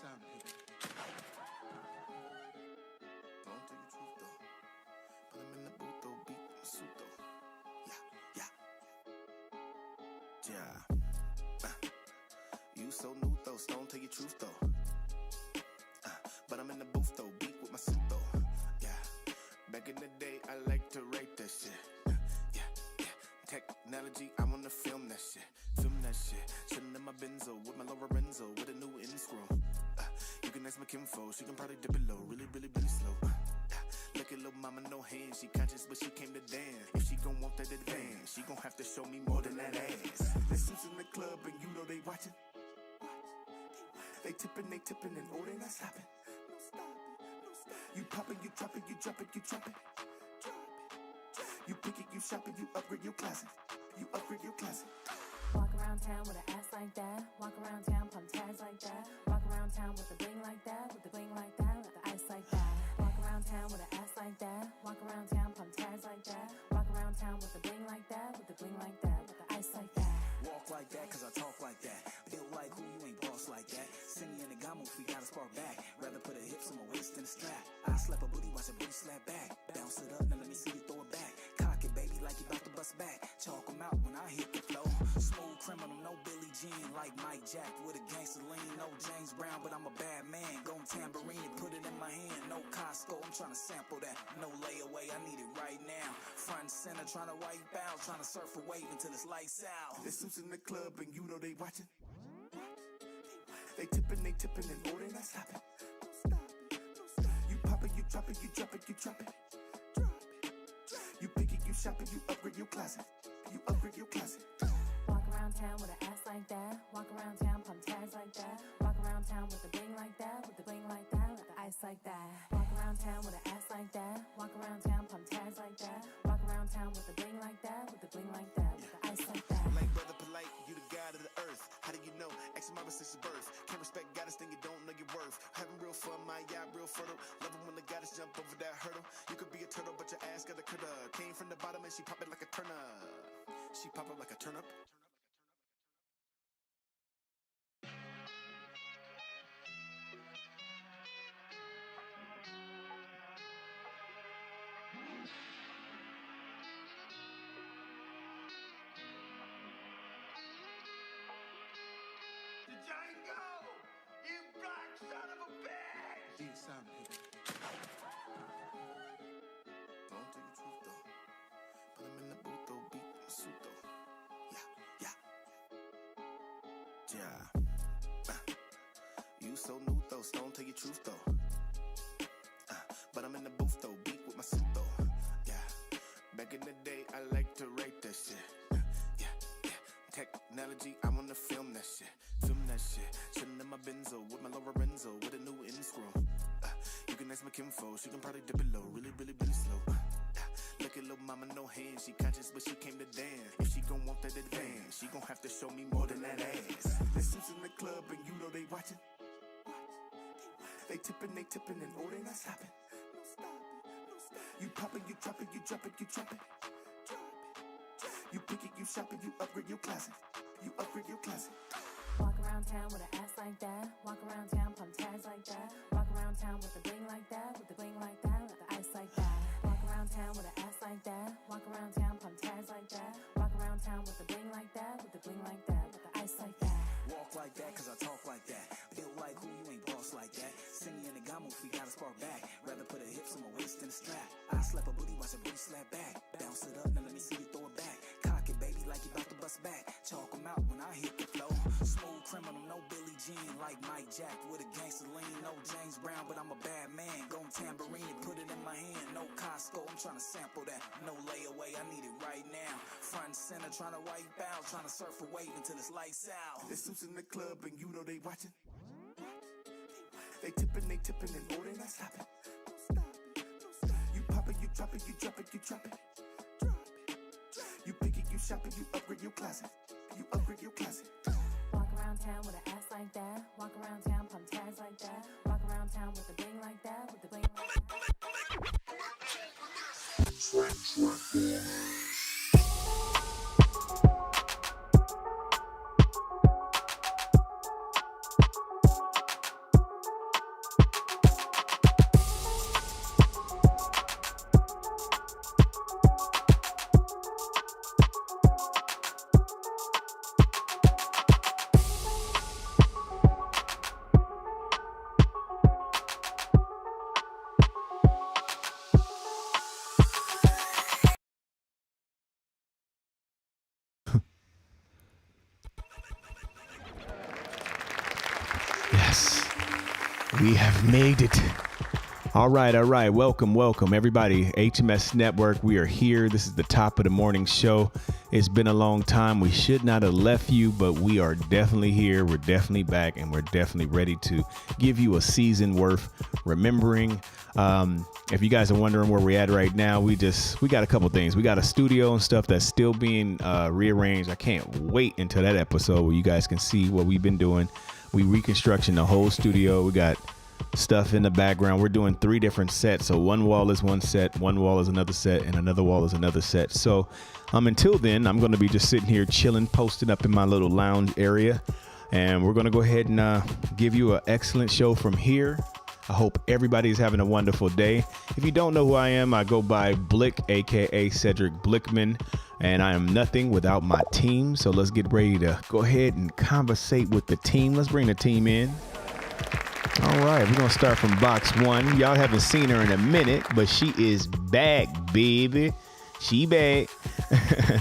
sound hidden. Don't take the truth though. Put him in the booth though, beat my suit though. Yeah. You so new though, don't tell your truth though. But I'm in the booth though, beat with my suit though. Yeah. Back in the day, I like to write that shit. Technology, I wanna film that shit. Sitting in my Benzo with my Lorenzo with a new in screw. You can ask my kinfo, she can probably dip it low, really slow. Look at little mama, no hands, she conscious but she came to dance. If she gon' want that advance, she gon' have to show me more than that ass. The suits in the club and you know they watching. They tipping, and oh they not stopping. No stopping. You poppin', you drop it, you drop it. You pick it, you shop it, you upgrade your closet. Walk around town with an ass like that. Walk around town, pump tags like that. Walk around town with a bling like that. With the bling like that, with the ice like that. Walk around town with an ass like that. Walk around town, pump tags like that. Walk around town with a bling like that. With the bling like that, with the ice like that. Walk like that, cause I talk like that. Feel like who, you ain't boss like that. Send me in the gamma if we gotta spark back. Rather put her hips on my waist than a strap. I slap a booty, watch a booty slap back. Bounce it up, now let me see you throw it back. Cock it, baby, like you about to bust back. Chalk 'em out when I hit the flow. Smooth criminal, no Billie Jean. Like Mike Jack with a gangster lean. No James Brown, but I'm a bad man. Gon' tambourine, put it in my hand. No Costco, I'm tryna sample that. No layaway, I need it right now. Front and center, tryna wipe out. Tryna surf a wave until it's lights out. The suits in the club and you know they watching. They tipping, and oh they not stopping. No stopping. You pop it, you drop it. You pick it, you shop it, you upgrade your closet. Walk around town with an ass like that. Walk around town, pump tags like that. Walk around town with a bling like that. With the bling like that, with the ice like that. Walk around town with an ass like that. Walk around town, pump tags like that. Walk around town with a bling like that. With the bling like that, with the ice like that. Like brother polite, you the god of the earth. How do you know? Ask my since birth. Can't respect goddess, then you don't know your worth. Having real fun, my yacht real fertile. Love it when the goddess jump over that hurdle. You could be a turtle, but your ass got a critter. Came from the bottom and she pop it like a turnip. She pop up like a turnip. Django! You black son of a bitch! Deep sound hidden. Don't take the truth though. Put him in the booth though, beat my suit though. Yeah. You so new though, don't tell your truth though. But I'm in the booth though, beat with my suit though. Yeah. Back in the day, I like to write that shit. Technology, I wanna film that shit. Sitting in my Benzo with my Lorenzo with a new in screw. You can ask my kinfo, she can probably dip it low, really slow. Look at little mama, no hands, she conscious but she came to dance. If she gon' want that advance, she gon' have to show me more than that ass. The suits in the club and you know they watching. They tipping, and oh they not stopping. No stopping. You pop it, you drop it. You pick it, you shop it, you upgrade your closet. Walk around town with an ass like that. Walk around town, pump tags like that. Walk around town with a bling like that. With the bling like that, with the ice like that. Walk around town with an ass like that. Walk around town, pump tags like that. Walk around town with a bling like that. With the bling like that, with the ice like that. Walk like that, cause I talk like that. Feel like who, you ain't boss like that. Send me in the gamma if we gotta spark back. Rather put her hips on my waist than a strap. I slap a booty, watch a booty slap back. Bounce it up, now let me see you throw it back. Cock it, baby, like you about to bust back. Chalk 'em out when I hit the flow. Smooth criminal, no Billie Jean. Like Mike Jack with a gangster lean. No James Brown, but I'm a bad man. Gon' tambourine, put it in my hand. No Costco, I'm tryna sample that. No layaway, I need it right now. Front and center, tryna wipe out. Tryna surf a wave until it's lights out. The suits in the club and you know they watching. They tipping, and oh they not stopping. No stopping. You pop it, you drop it. You pick it, you shop it, you upgrade your closet. Walk around town with an ass like that. Walk around town, pump tags like that. Walk around town with a bling like that. With the bling like that. We have made it. All right. Welcome, everybody. HMS Network, we are here. This is the top of the morning show. It's been a long time. We should not have left you, but we are definitely here. We're definitely back, and we're definitely ready to give you a season worth remembering. If you guys are wondering where we're at right now, we got a couple things. We got a studio and stuff that's still being rearranged. I can't wait until that episode where you guys can see what we've been doing. We reconstruction the whole studio. We got stuff in the background. We're doing 3 different sets. So one wall is one set, one wall is another set, and another wall is another set. So until then, I'm going to be just sitting here chilling, posted up in my little lounge area. And we're going to go ahead and give you an excellent show from here. I hope everybody's having a wonderful day. If you don't know who I am, I go by Blick, aka Cedric Blickman, and I am nothing without my team. So let's get ready to go ahead and conversate with the team. Let's bring the team in. All right, we're going to start from box 1. Y'all haven't seen her in a minute, but she is back, baby. She back.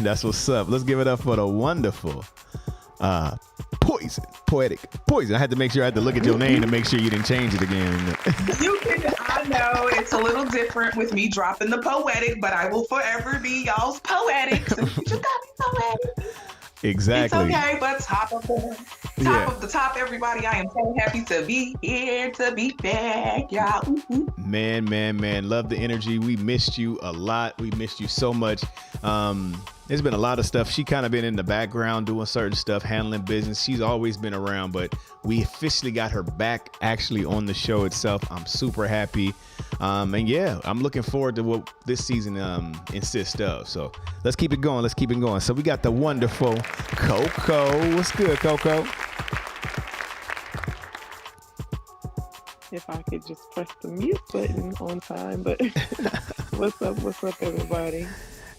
That's what's up. Let's give it up for the wonderful Poetic Poison. I had to make sure I had to look at your name to make sure you didn't change it again. I know it's a little different with me dropping the poetic, but I will forever be y'all's poetic. So you just got me poetic. Exactly. It's okay, but top of the top, everybody. I am so happy to be here, to be back, y'all. Man. Love the energy. We missed you a lot. We missed you so much. There's been a lot of stuff. She kind of been in the background doing certain stuff, handling business. She's always been around, but we officially got her back actually on the show itself. I'm super happy. And yeah, I'm looking forward to what this season insists of. So let's keep it going. So we got the wonderful Coco. What's good, Coco? If I could just press the mute button on time, but what's up, everybody?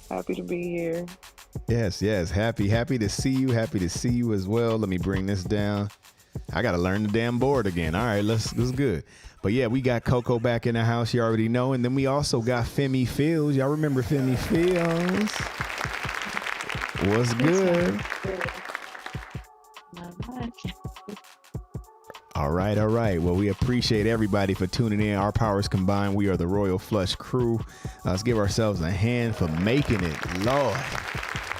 Happy to be here. Yes. Happy to see you. Happy to see you as well. Let me bring this down. I got to learn the damn board again. All right, that's good. But yeah, we got Coco back in the house. You already know. And then we also got Femi Fields. Y'all remember Femi Fields? What's good? Not much. All right. Well, we appreciate everybody for tuning in. Our powers combined, we are the Royal Flush crew. Let's give ourselves a hand for making it. Lord,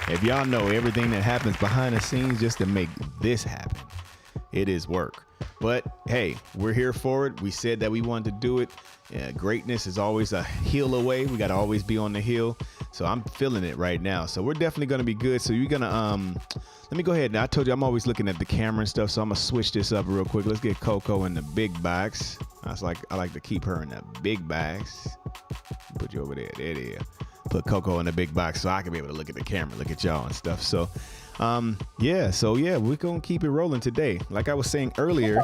if y'all know everything that happens behind the scenes just to make this happen, it is work. But hey, we're here for it. We said that we wanted to do it. Greatness is always a hill away. We got to always be on the hill. So I'm feeling it right now. So we're definitely going to be good. So you're going to, let me go ahead. Now, I told you I'm always looking at the camera and stuff. So I'm going to switch this up real quick. Let's get Coco in the big box. I like to keep her in the big box. Put you over there. There it is. Put Coco in the big box so I can be able to look at the camera, look at y'all and stuff. So, we're going to keep it rolling today. Like I was saying earlier.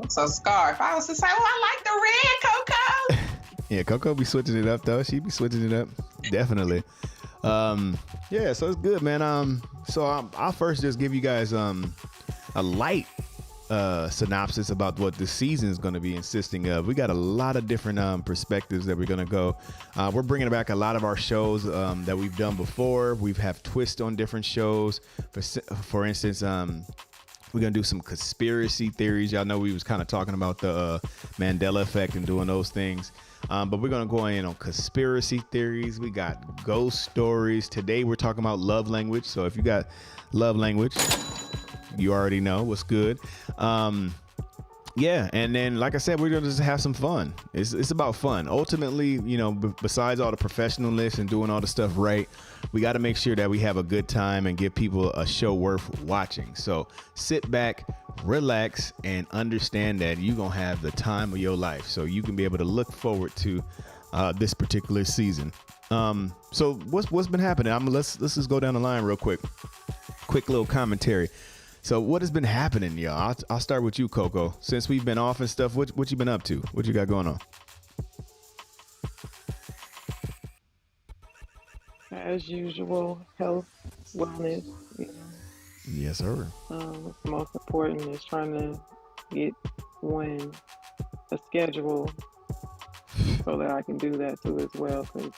So scarf. I was just like, I like the red, Coco. Yeah, Coco be switching it up though. She be switching it up. Definitely. So it's good, man. So I'll first just give you guys a light synopsis about what this season is going to be consisting of. We got a lot of different perspectives that we're going to go. We're bringing back a lot of our shows that we've done before. We've have twists on different shows. For instance, we're going to do some conspiracy theories. Y'all know we was kind of talking about the Mandela effect and doing those things. But we're going to go in on conspiracy theories. We got ghost stories. Today we're talking about love language. So if you got love language, you already know what's good. And then like I said, we're gonna just have some fun. It's about fun. Ultimately, besides all the professionalness and doing all the stuff right, we got to make sure that we have a good time and give people a show worth watching. So sit back, relax, and understand that you're gonna have the time of your life, so you can be able to look forward to this particular season. So what's been happening? Let's just go down the line real quick. Quick little commentary. So what has been happening, y'all? I'll start with you, Coco. Since we've been off and stuff, what you been up to? What you got going on? As usual, health, wellness. Yes, sir. What's most important is trying to get a schedule so that I can do that too as well, because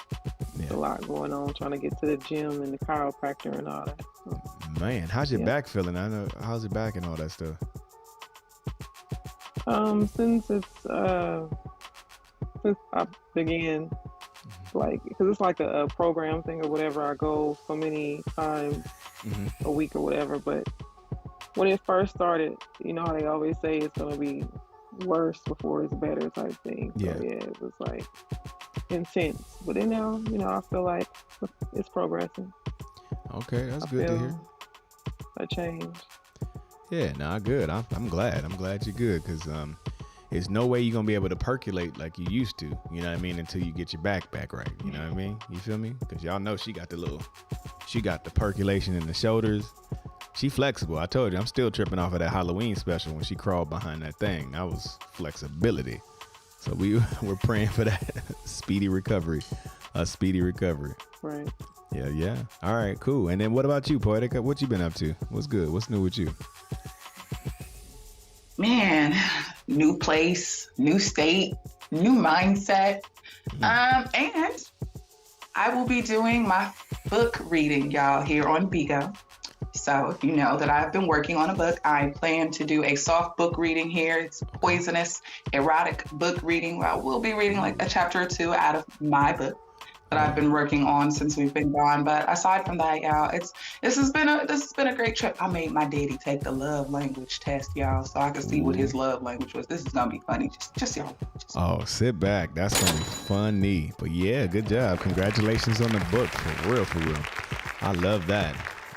there's a lot going on, trying to get to the gym and the chiropractor and all that. So, man, how's your back feeling? I know, how's your back and all that stuff? Since I began, like, because it's like a program thing or whatever. I go so many times a week or whatever. But when it first started, you know how they always say it's gonna be worse before it's better type thing. So yeah, it was like intense. But then now, you know, I feel like it's progressing. Okay, that's good to hear. A change. Yeah, nah, good. I'm glad. I'm glad you're good, because there's no way you're gonna be able to percolate like you used to. You know what I mean? Until you get your back right. You know what I mean? You feel me? Because y'all know she got the percolation in the shoulders. She flexible. I told you, I'm still tripping off of that Halloween special when she crawled behind that thing. That was flexibility. So we're praying for that speedy recovery. A speedy recovery. Right. Yeah. All right, cool. And then what about you, Poetic? What you been up to? What's good? What's new with you? Man, new place, new state, new mindset. And I will be doing my book reading, y'all, here on Bigo. So if you know that I've been working on a book, I plan to do a soft book reading here. It's poisonous, erotic book reading, where I will be reading like a chapter or two out of my book that I've been working on since we've been gone. But aside from that, y'all, this has been a great trip. I made my daddy take the love language test, y'all, so I could see what his love language was. This is gonna be funny. Just y'all. Oh, sit back. That's gonna be funny. But yeah, good job. Congratulations on the book. For real. I love that.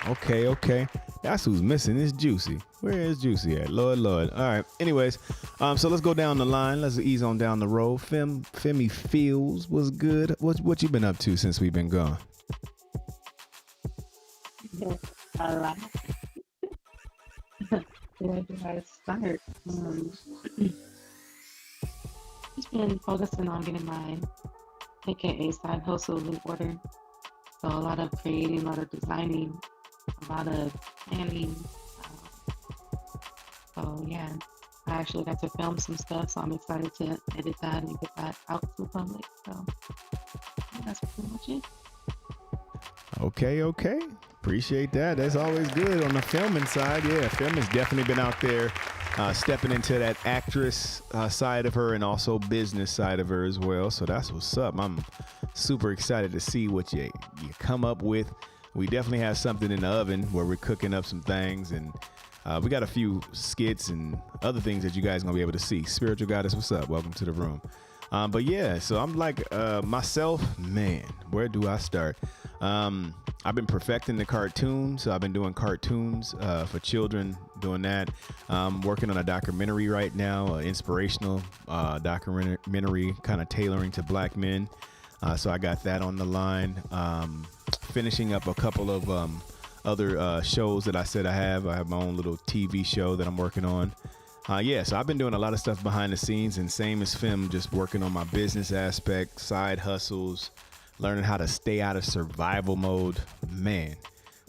Okay. That's who's missing. It's Juicy. Where is Juicy at? Lord. All right. Anyways, so let's go down the line. Let's ease on down the road. Femi Feels was good. What you been up to since we've been gone? A lot. Where do I start? Just been focusing on getting my AKA side hustles in order. So a lot of creating, a lot of designing, a lot of planning. So yeah, I actually got to film some stuff, so I'm excited to edit that and get that out to the public. So yeah, that's pretty much it. Okay. Appreciate that. That's always good on the filming side. Yeah, film has definitely been out there stepping into that actress side of her and also business side of her as well. So that's what's up. I'm super excited to see what you come up with. We definitely have something in the oven where we're cooking up some things, and we got a few skits and other things that you guys are going to be able to see. Spiritual Goddess, what's up? Welcome to the room. But yeah, so I'm like myself, man, where do I start? I've been perfecting the cartoon. So I've been doing cartoons for children, doing that. Working on a documentary right now, an inspirational documentary kind of tailoring to Black men. So I got that on the line. Finishing up a couple of other shows that I said I have. I have my own little TV show that I'm working on. So I've been doing a lot of stuff behind the scenes, and same as Fem, just working on my business aspect, side hustles, learning how to stay out of survival mode. Man,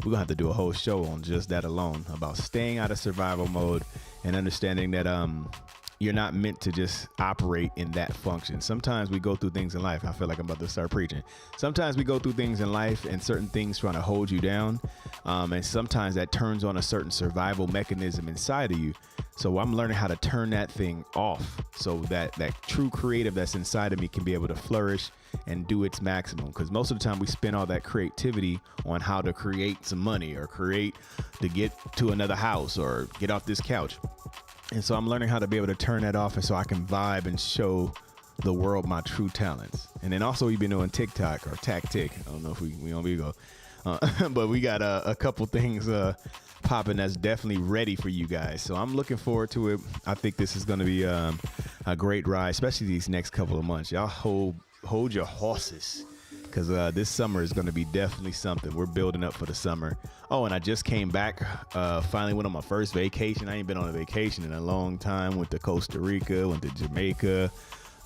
we're gonna have to do a whole show on just that alone, about staying out of survival mode and understanding that you're not meant to just operate in that function. Sometimes we go through things in life. I feel like I'm about to start preaching. Sometimes we go through things in life and certain things trying to hold you down. And sometimes that turns on a certain survival mechanism inside of you. So I'm learning how to turn that thing off so that true creative that's inside of me can be able to flourish and do its maximum. Because most of the time we spend all that creativity on how to create some money or create to get to another house or get off this couch. And so I'm learning how to be able to turn that off, and so I can vibe and show the world my true talents. And then also we've been doing TikTok or tactic. I don't know if we on Bigo, but we got a couple things popping that's definitely ready for you guys. So I'm looking forward to it. I think this is going to be a great ride, especially these next couple of months. Y'all hold your horses, because this summer is going to be definitely something. We're building up for the summer. Oh, and I just came back. Finally went on my first vacation. I ain't been on a vacation in a long time. Went to Costa Rica, went to Jamaica.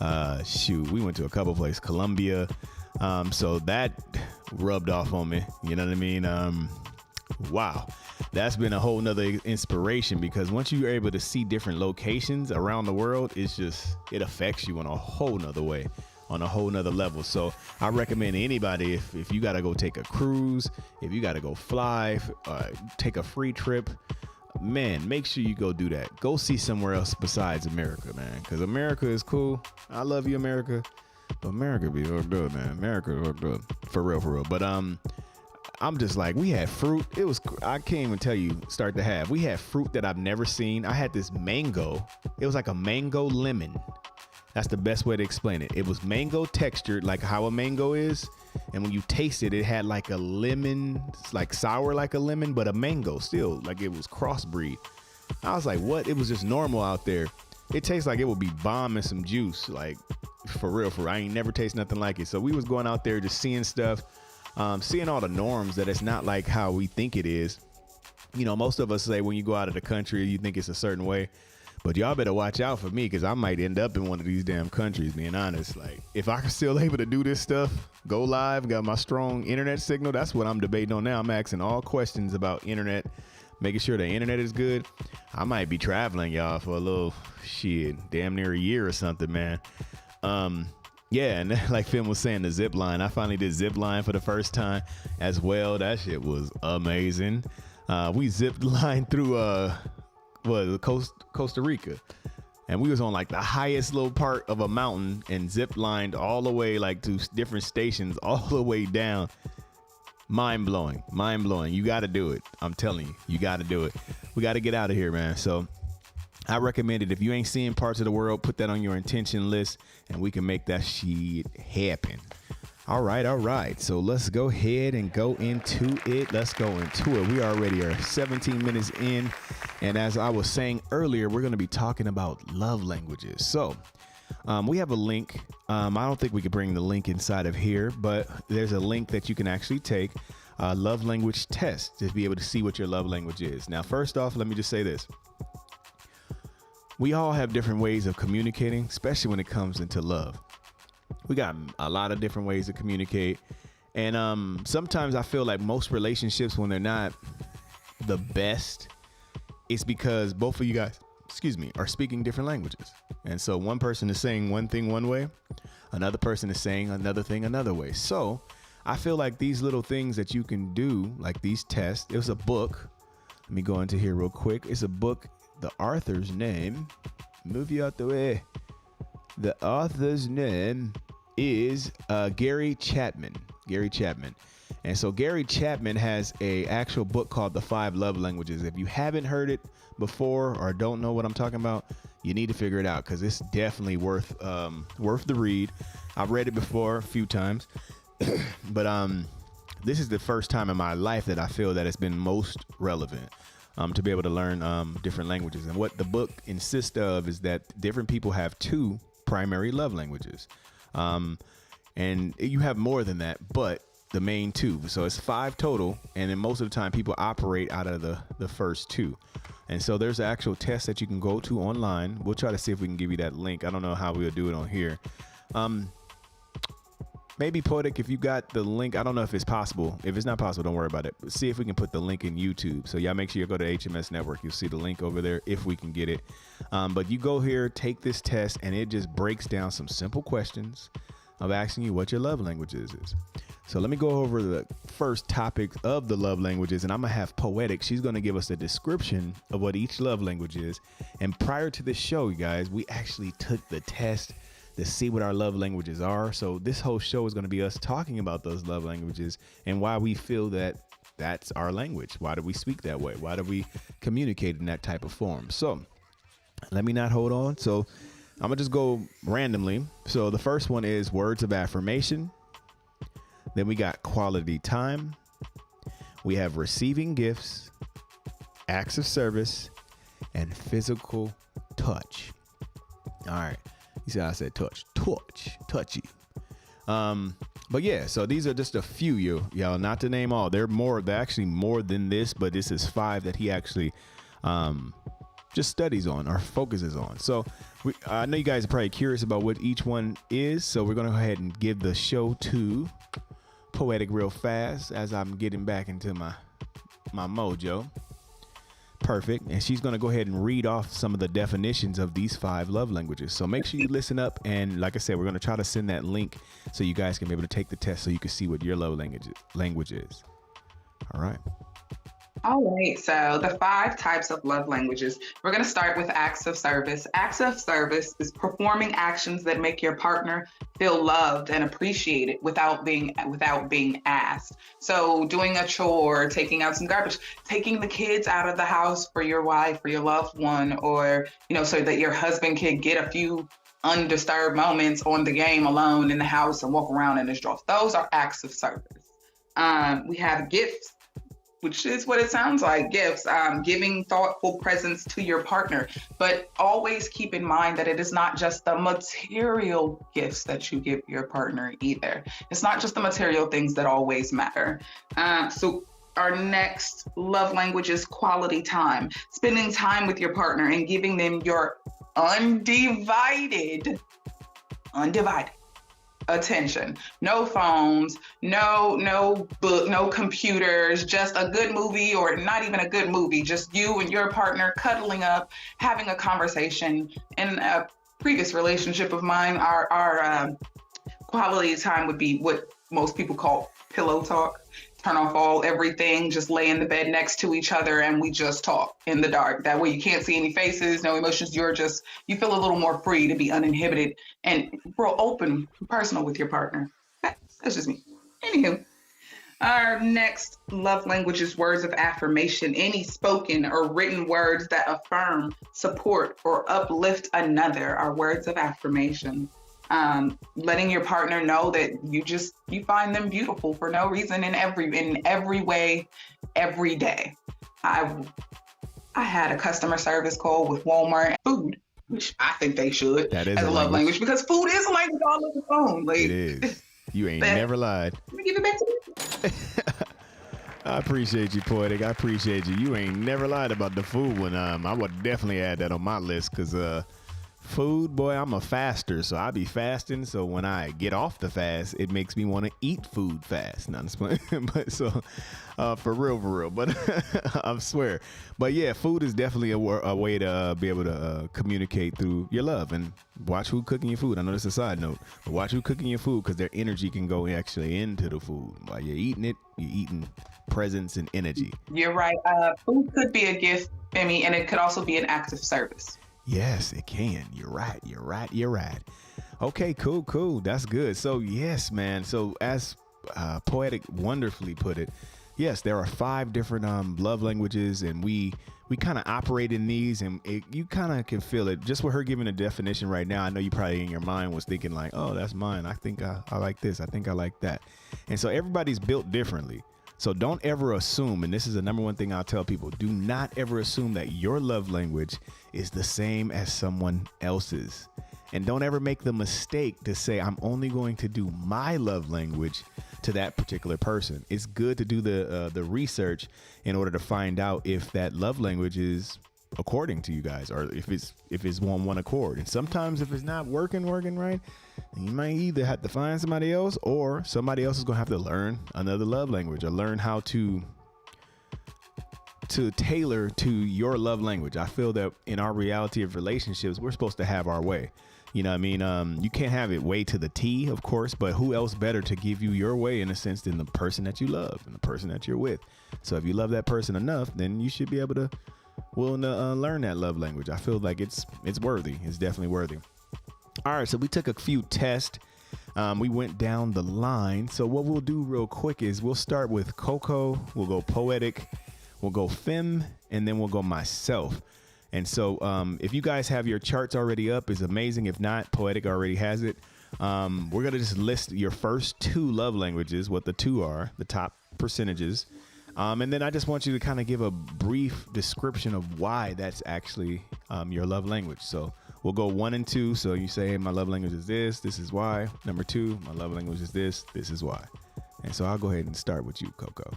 We went to a couple places, Colombia. So that rubbed off on me. You know what I mean? Wow. That's been a whole nother inspiration, because once you're able to see different locations around the world, it affects you in a whole nother way, on a whole nother level. So I recommend anybody, if you got to go take a cruise, if you got to go fly, take a free trip, man, make sure you go do that. Go see somewhere else besides America, man, because America is cool. I love you, America, but America be hooked up, man. America hooked up for real. But I'm just like, we had fruit. It was, I can't even tell you, start to have. We had fruit that I've never seen. I had this mango. It was like a mango lemon. That's the best way to explain it. It was mango textured, like how a mango is. And when you taste it, it had like a lemon, like sour like a lemon, but a mango still, like it was crossbreed. I was like, what? It was just normal out there. It tastes like it would be bomb in some juice, like for real. I ain't never tasted nothing like it. So we was going out there just seeing stuff, seeing all the norms that it's not like how we think it is. You know, most of us say when you go out of the country, you think it's a certain way. But y'all better watch out for me, because I might end up in one of these damn countries, being honest. Like, if I'm still able to do this stuff, go live, got my strong internet signal, that's what I'm debating on now. I'm asking all questions about internet, making sure the internet is good. I might be traveling, y'all, for a little shit, damn near a year or something, man. Yeah, and like Finn was saying, the zip line. I finally did zip line for the first time as well. That shit was amazing. We zipped line through Costa Rica, and we was on like the highest little part of a mountain and zip lined all the way like to different stations all the way down. Mind blowing. You got to do it. I'm telling you, you got to do it. We got to get out of here, man. So I recommend it. If you ain't seeing parts of the world, put that on your intention list and we can make that shit happen. All right. So let's go ahead and go into it. We already are 17 minutes in. And as I was saying earlier, we're going to be talking about love languages. So we have a link. I don't think we could bring the link inside of here, but there's a link that you can actually take, love language test, to be able to see what your love language is. Now, first off, let me just say this. We all have different ways of communicating, especially when it comes into love. We got a lot of different ways to communicate. And sometimes I feel like most relationships, when they're not the best, it's because both of you guys, are speaking different languages. And so one person is saying one thing one way, another person is saying another thing another way. So I feel like these little things that you can do, like these tests, it was a book. Let me go into here real quick. It's a book. The author's name, move you out the way. The author's name is Gary Chapman. And so Gary Chapman has a actual book called The 5 Love Languages. If you haven't heard it before or don't know what I'm talking about, you need to figure it out, because it's definitely worth the read. I've read it before a few times, but this is the first time in my life that I feel that it's been most relevant to be able to learn different languages. And what the book insists of is that different people have 2 primary love languages. And you have more than that, but the main 2. So it's 5 total. And then most of the time people operate out of the first 2. And so there's an actual test that you can go to online. We'll try to see if we can give you that link. I don't know how we'll do it on here. Maybe Poetic, if you got the link, I don't know if it's possible. If it's not possible, don't worry about it. But see if we can put the link in YouTube. So y'all make sure you go to HMS Network. You'll see the link over there if we can get it. But you go here, take this test, and it just breaks down some simple questions of asking you what your love languages is. So let me go over the first topic of the love languages, and I'm going to have Poetic. She's going to give us a description of what each love language is. And prior to this show, you guys, we actually took the test to see what our love languages are. So this whole show is going to be us talking about those love languages and why we feel that that's our language. Why do we speak that way? Why do we communicate in that type of form? So let me not hold on. So I'm going to just go randomly. So the first one is words of affirmation. Then we got quality time. We have receiving gifts, acts of service, and physical touch. All right. You see how I said touchy. But yeah, so these are just a few, y'all, not to name all. They're actually more than this, but this is 5 that he actually just studies on or focuses on. So I know you guys are probably curious about what each one is. So we're going to go ahead and give the show to Poetic real fast as I'm getting back into my mojo. Perfect. And she's going to go ahead and read off some of the definitions of these 5 love languages. So make sure you listen up. And like I said, we're going to try to send that link so you guys can be able to take the test so you can see what your love language is. All right. All right, so the 5 types of love languages. We're going to start with acts of service. Acts of service is performing actions that make your partner feel loved and appreciated without being asked. So, doing a chore, taking out some garbage, taking the kids out of the house for your wife or your loved one, or so that your husband can get a few undisturbed moments on the game alone in the house and walk around in his drawers. Those are acts of service. We have gifts, which is what it sounds like, gifts, giving thoughtful presents to your partner. But always keep in mind that it is not just the material gifts that you give your partner either. It's not just the material things that always matter. So our next love language is quality time, spending time with your partner and giving them your undivided attention. No phones, no book, no computers, just a good movie, or not even a good movie, just you and your partner cuddling up, having a conversation. In a previous relationship of mine, our quality time would be what most people call pillow talk. Turn off everything, just lay in the bed next to each other and we just talk in the dark. That way you can't see any faces, no emotions. You feel a little more free to be uninhibited and real open, personal with your partner. That's just me. Anywho, our next love language is words of affirmation. Any spoken or written words that affirm, support, or uplift another are words of affirmation. Letting your partner know that you find them beautiful for no reason in every way, every day. I had a customer service call with Walmart food, which I think they should That is as a love language, because food is a language all over the phone. Like, it is. You ain't never lied. Let me give it back to you. I appreciate you, Poetic. I appreciate you. You ain't never lied about the food one. I would definitely add that on my list, because food, boy, I'm a faster, so I be fasting. So when I get off the fast, it makes me want to eat food fast. Not just playing, but so for real. But I swear. But yeah, food is definitely a way to be able to communicate through your love. And watch who cooking your food. I know this is a side note, but watch who cooking your food, because their energy can go actually into the food. While you're eating it, you're eating presence and energy. You're right. Food could be a gift, Femi, and it could also be an act of service. Yes, it can. You're right. Okay, cool. That's good. So yes, man. So as Poetic wonderfully put it, yes, there are 5 different love languages, and we kind of operate in these, and you kind of can feel it. Just with her giving a definition right now, I know you probably in your mind was thinking like, oh, that's mine. I think I like this. I think I like that. And so everybody's built differently. So don't ever assume, and this is the number one thing I'll tell people, do not ever assume that your love language is the same as someone else's. And don't ever make the mistake to say, I'm only going to do my love language to that particular person. It's good to do the research in order to find out if that love language is according to you guys, or if it's one accord. And sometimes if it's not working right, you might either have to find somebody else, or somebody else is going to have to learn another love language, or learn how to tailor to your love language. I feel that in our reality of relationships, we're supposed to have our way. You know what I mean? You can't have it way to the T, of course, but who else better to give you your way, in a sense, than the person that you love and the person that you're with. So if you love that person enough, then you should be able to willing to learn that love language. I feel like it's worthy. It's definitely worthy. All right, so we took a few tests. We went down the line. So what we'll do real quick is we'll start with Coco. We'll go Poetic. We'll go Fem, and then we'll go myself. And so if you guys have your charts already up, it's amazing. If not, Poetic already has it. We're going to just list your first 2 love languages, what the 2 are, the top percentages. And then I just want you to kind of give a brief description of why that's actually your love language. So we'll go 1 and 2. So you say, hey, my love language is this is why. Number 2, my love language is this is why. And so I'll go ahead and start with you, Coco.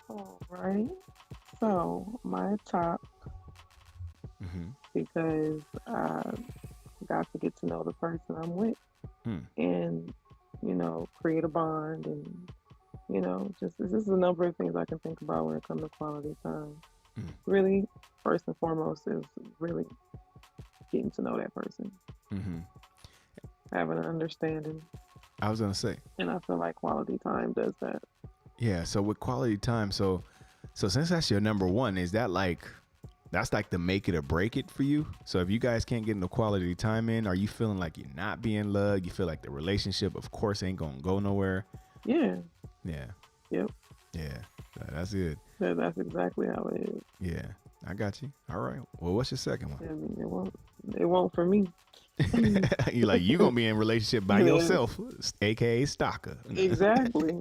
All right. So my top, because I got to get to know the person I'm with, and create a bond, and just this is a number of things I can think about when it comes to quality time. Really, first and foremost, is really getting to know that person, having an understanding, I was gonna say. And I feel like quality time does that. Yeah. So with quality time, so since that's your number one, is that like that's like the make it or break it for you? So if you guys can't get no quality time in, are you feeling like you're not being loved? You feel like the relationship, of course, ain't gonna go nowhere? Yeah. Yeah. Yep. Yeah. That's it. That's exactly how it is. Yeah. I got you. All right. Well, what's your second one? I mean, it won't for me. You like you gonna be in a relationship by yourself, aka stalker. Exactly.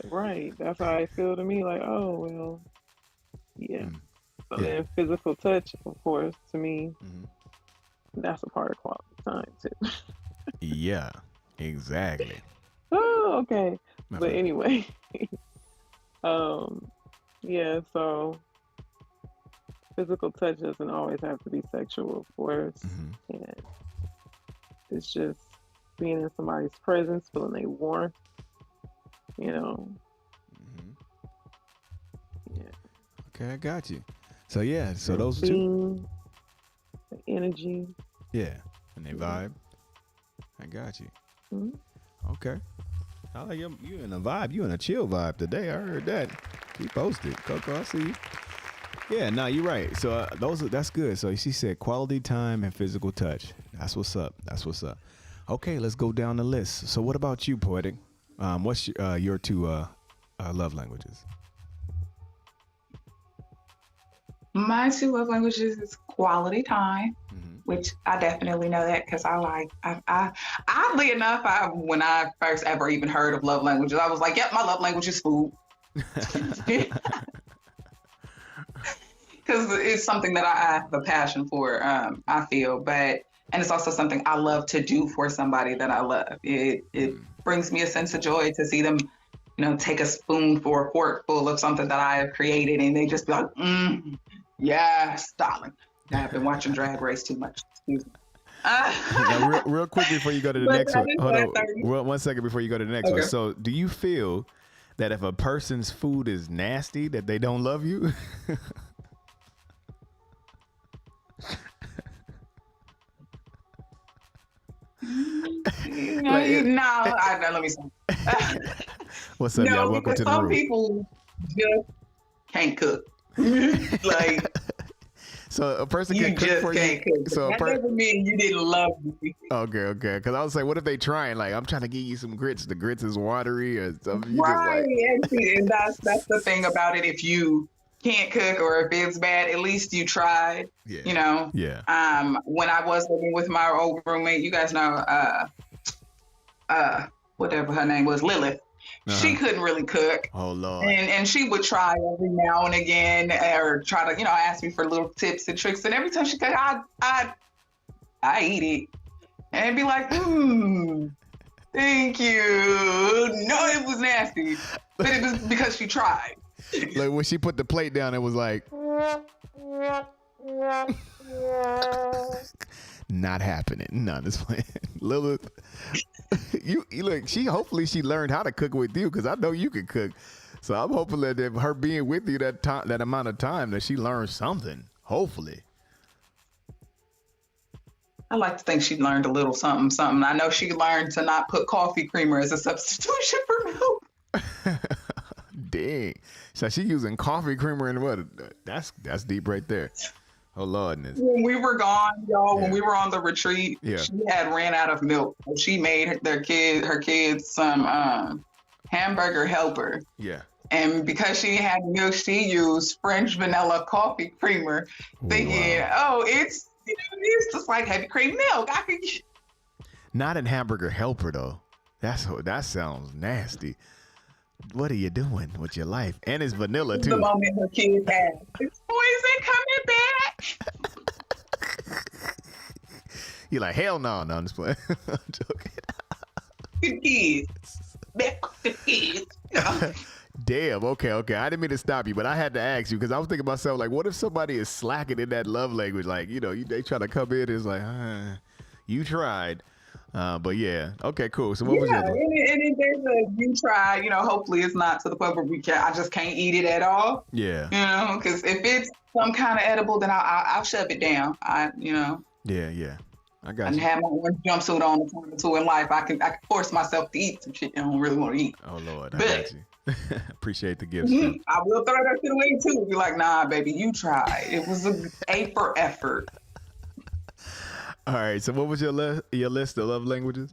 Right. That's how I feel to me. Like, oh well, yeah. So then physical touch, of course, to me, that's a part of quality time too. Yeah. Exactly. Oh, okay. But anyway, yeah. So physical touch doesn't always have to be sexual, of course, and it's just being in somebody's presence, feeling their warmth, you know. Yeah. Okay, I got you. So yeah, so those two. The energy. Yeah, and they vibe. I got you. Okay. I like you in a vibe. You in a chill vibe today. I heard that. Keep posted, Coco. I see you. Yeah, no, you're right. So that's good. So she said quality time and physical touch. That's what's up. That's what's up. Okay, let's go down the list. So what about you, Poetic? What's your two love languages? My two love languages is quality time, which I definitely know that because I oddly enough, when I first ever even heard of love languages, I was like, yep, my love language is food. Because it's something that I have a passion for, I feel, and it's also something I love to do for somebody that I love. It brings me a sense of joy to see them, take a spoonful or a fork full of something that I have created, and they just be like, yes, darling. I've been watching Drag Race too much. Excuse me. Now, real quick before you go to the next one. Hold on, 1 second before you go to the next one. So, do you feel that if a person's food is nasty, that they don't love you? Let me say. What's up, y'all? Welcome to the room. Some people just can't cook. Like, so a person can cook for you. Cook. So that doesn't mean you didn't love me. Okay. Because I was like, what if they trying? Like, I'm trying to give you some grits. The grits is watery or something. Right. And that's the thing about it. If you can't cook or if it's bad, at least you tried. Yeah. Yeah. When I was living with my old roommate, you guys know, whatever her name was, Lilith. She couldn't really cook. Oh Lord. And she would try every now and again, or try to, ask me for little tips and tricks. And every time she could, I eat it, and it'd be like, thank you. No, it was nasty, but it was because she tried. Like when she put the plate down, it was like, not happening. No, this plan. Lilith. You look. Hopefully she learned how to cook with you because I know you can cook. So I'm hoping that her being with you that amount of time that she learned something. Hopefully. I like to think she learned a little something. I know she learned to not put coffee creamer as a substitution for milk. Dang. So she using coffee creamer and what? That's deep right there. Oh Lord. When we were gone, y'all, when we were on the retreat, she had ran out of milk. So she made her kids some hamburger helper. Yeah. And because she had milk, she used French vanilla coffee creamer, thinking, it's just like heavy cream milk. Not an hamburger helper though. That sounds nasty. What are you doing with your life? And it's vanilla too. The moment her kids had, this poison coming back. You're like, hell no, I'm just playing. I'm joking. Good kids. Back to kids. Damn, okay. I didn't mean to stop you, but I had to ask you because I was thinking to myself, like, what if somebody is slacking in that love language? Like, they try to come in, it's like, you tried. But yeah, okay, cool. So what was your other one? And there's you try, hopefully it's not to the point where I just can't eat it at all. Yeah. Because if it's some kind of edible, then I'll shove it down. Yeah. I got And you. have my orange jumpsuit on the time or two in life. I can force myself to eat some shit I don't really want to eat. Oh Lord, I But got you. Appreciate the gifts too. I will throw that shit away too. Be like, nah, baby, you try. It was a for effort. All right. So what was your list of love languages?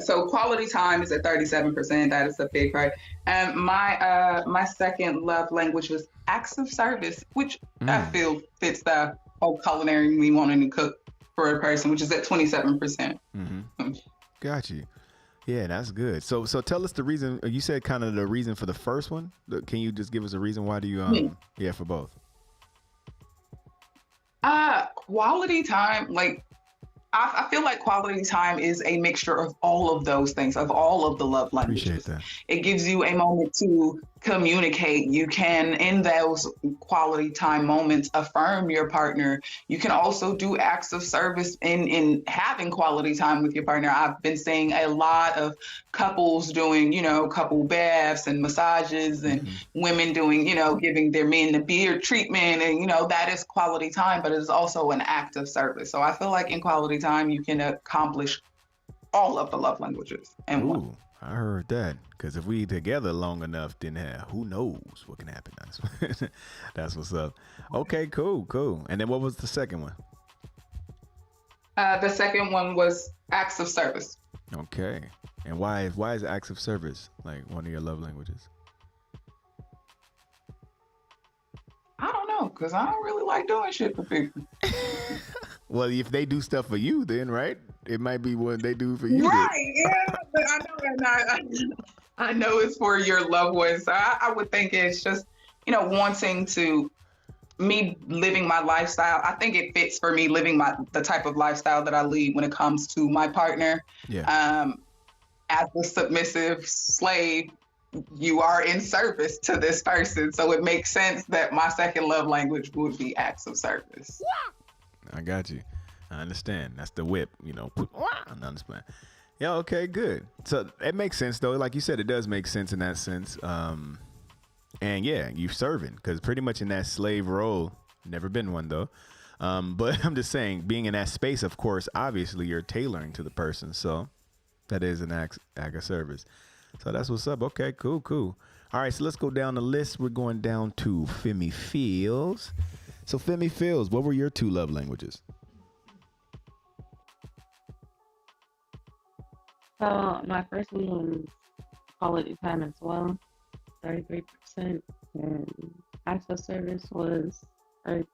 So quality time is at 37%. That is a big right. And my second love language was acts of service, which I feel fits the whole culinary me wanting to cook for a person, which is at 27%. Got you. Yeah, that's good. So tell us the reason. You said kind of the reason for the first one. Can you just give us a reason why do you yeah, for both? Quality time, like I feel like quality time is a mixture of all of those things, of all of the love languages. Appreciate that. It gives you a moment to communicate. You can, in those quality time moments, affirm your partner. You can also do acts of service in having quality time with your partner. I've been seeing a lot of couples doing, couple baths and massages, and women doing, giving their men the beard treatment. And, that is quality time, but it is also an act of service. So I feel like in quality time, you can accomplish all of the love languages in one. Ooh, I heard that. Because if we together long enough, then who knows what can happen. That's what's up. Okay, cool. And then what was the second one? The second one was acts of service. Okay. And why is acts of service like one of your love languages? I don't know, because I don't really like doing shit for people. Well, if they do stuff for you, then right, it might be what they do for you. Right? Yeah, but I know I know it's for your loved ones. So I would think it's just wanting to me living my lifestyle. I think it fits for me living the type of lifestyle that I lead when it comes to my partner. Yeah. As a submissive slave, you are in service to this person, so it makes sense that my second love language would be acts of service. I got you. I understand. That's the whip, I understand. Yeah, okay, good. So it makes sense though. Like you said, it does make sense in that sense. And yeah, you serving, because pretty much in that slave role, never been one though. But I'm just saying, being in that space, of course, obviously you're tailoring to the person. So that is an act of service. So that's what's up. Okay, cool. All right, so let's go down the list. We're going down to Femi Fields. So Femi Fields, what were your two love languages? So my first one was quality time as well, 33%, and acts of service was 30%.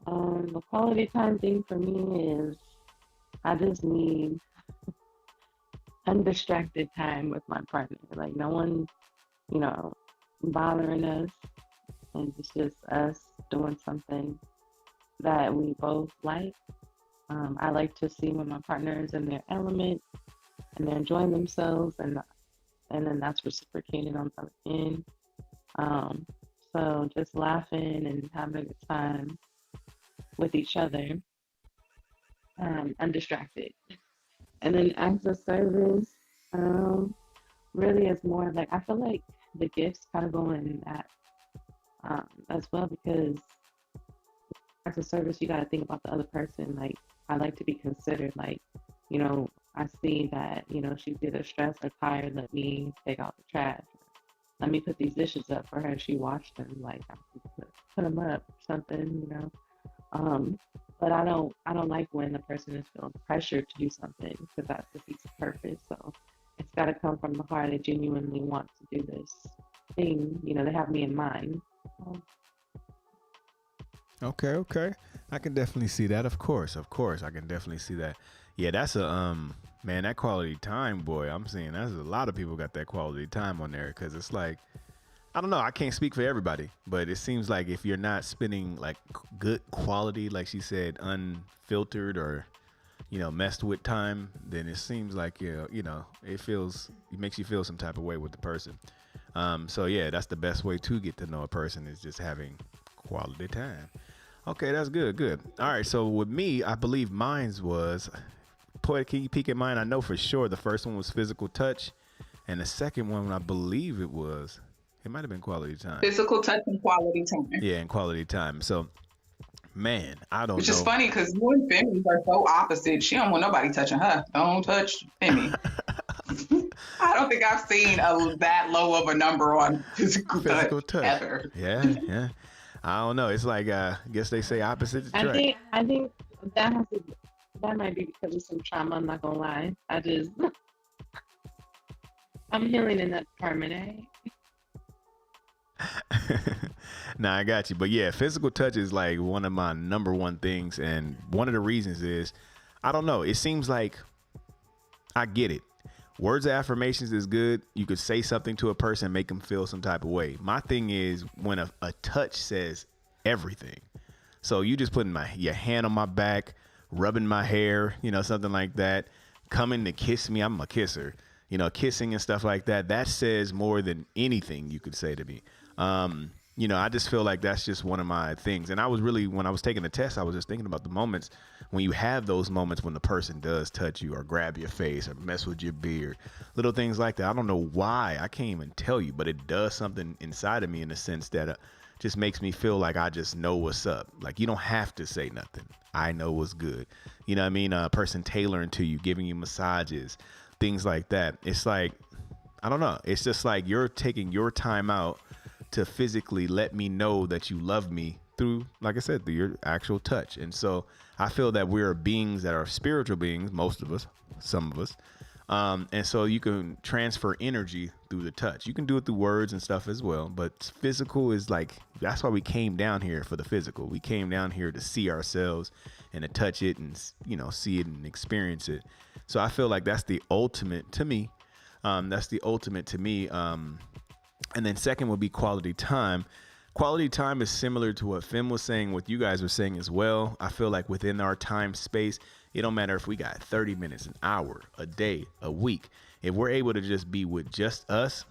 The quality time thing for me is I just need undistracted time with my partner. Like no one, bothering us, and it's just us doing something that we both like. I like to see when my partner is in their element and they're enjoying themselves, and then that's reciprocated on the other end. So just laughing and having a good time with each other, undistracted. And then acts of service, really is more like, I feel like the gifts kind of go in that as well, because acts of service, you got to think about the other person. Like, I like to be considered. Like, I see that, she's either stressed or tired. Let me take out the trash. Let me put these dishes up for her. She washed them. Like, I can put them up, something, But I don't like when the person is feeling pressured to do something, because that defeats the purpose. So it's got to come from the heart. I genuinely want to do this thing. They have me in mind. Okay. I can definitely see that. Of course. I can definitely see that. Yeah, that's a man, that quality time, boy. I'm seeing that's a lot of people got that quality time on there, because it's like, I don't know, I can't speak for everybody, but it seems like if you're not spending like good quality, like she said, unfiltered or messed with time, then it seems like it makes you feel some type of way with the person. So yeah, that's the best way to get to know a person, is just having quality time. Okay, that's good. All right, so with me, I believe mine's was, can you peek at mine? I know for sure the first one was physical touch, and the second one, I believe it might have been quality time. Physical touch and quality time. Yeah, and quality time. So Man, I don't Which know. is funny because you and Femi are so opposite. She don't want nobody touching her. Don't touch Femi. I don't think I've seen that low of a number on physical touch ever. Yeah. I don't know. It's like I guess they say opposite attract. I think that might be because of some trauma. I'm not gonna lie. I'm healing in that department, Nah, I got you. But yeah, physical touch is like one of my number one things, and one of the reasons is I don't know. It seems like I get it. Words of affirmations is good. You could say something to a person, make them feel some type of way. My thing is when a touch says everything. So you just putting your hand on my back, rubbing my hair, something like that, coming to kiss me. I'm a kisser, kissing and stuff like that. That says more than anything you could say to me. I just feel like that's just one of my things. And when I was taking the test, I was just thinking about the moments when you have those moments when the person does touch you or grab your face or mess with your beard, little things like that. I don't know why. I can't even tell you, but it does something inside of me in the sense that just makes me feel like I just know what's up. Like you don't have to say nothing. I know what's good. You know what I mean? A person tailoring to you, giving you massages, things like that. It's like, I don't know. It's just like you're taking your time out to physically let me know that you love me through, like I said, through your actual touch. And so I feel that we're beings that are spiritual beings, most of us, some of us. And so you can transfer energy through the touch. You can do it through words and stuff as well, but physical is like, that's why we came down here for the physical. We came down here to see ourselves and to touch it and, see it and experience it. So I feel like that's the ultimate to me. And then second would be quality time. Quality time is similar to what Fem was saying, what you guys were saying as well. I feel like within our time space, it don't matter if we got 30 minutes, an hour, a day, a week. If we're able to just be with just us,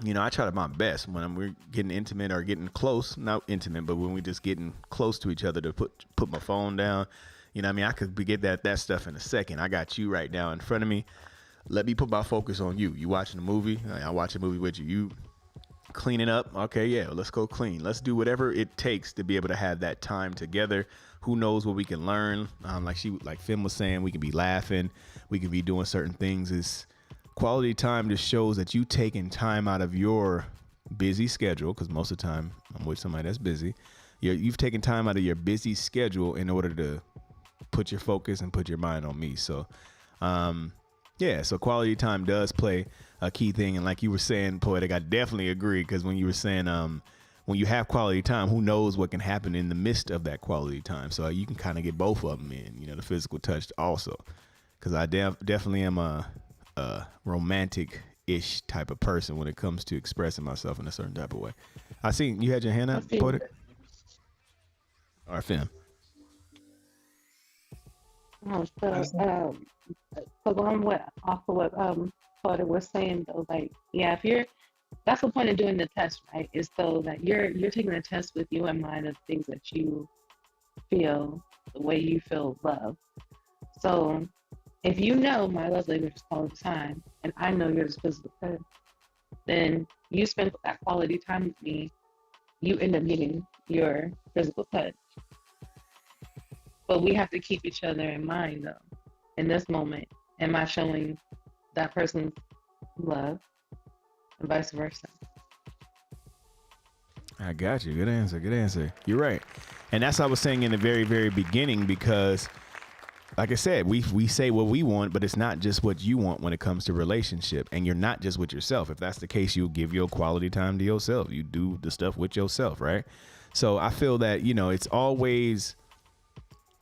I try my best when we're getting intimate or getting close, not intimate, but when we just getting close to each other to put my phone down. I could get that stuff in a second. I got you right now in front of me. Let me put my focus on you. You watching a movie? I watch a movie with you. You cleaning up? Okay, yeah, let's go clean. Let's do whatever it takes to be able to have that time together. Who knows what we can learn? Like Fem was saying, we could be laughing. We could be doing certain things. It's quality time just shows that you taking time out of your busy schedule, because most of the time I'm with somebody that's busy. You've taken time out of your busy schedule in order to put your focus and put your mind on me. So, so quality time does play a key thing. And like you were saying, Poetic, I definitely agree. Because when you were saying, when you have quality time, who knows what can happen in the midst of that quality time. So you can kind of get both of them in, the physical touch also. Because I definitely am a romantic-ish type of person when it comes to expressing myself in a certain type of way. I seen you had your hand up, Poetic? Or Fem? So going off of what Poetic was saying though, like, yeah, that's the point of doing the test, right? Is so that you're taking the test with you in mind of things that you feel, the way you feel love. So if you know my love language is quality time, and I know yours is physical touch, then you spend that quality time with me, you end up getting your physical touch. But we have to keep each other in mind though. In this moment, am I showing that person's love and vice versa? I got you. Good answer. You're right. And that's what I was saying in the very, very beginning, because like I said, we say what we want, but it's not just what you want when it comes to relationship. And you're not just with yourself. If that's the case, you'll give your quality time to yourself. You do the stuff with yourself, right? So I feel that, it's always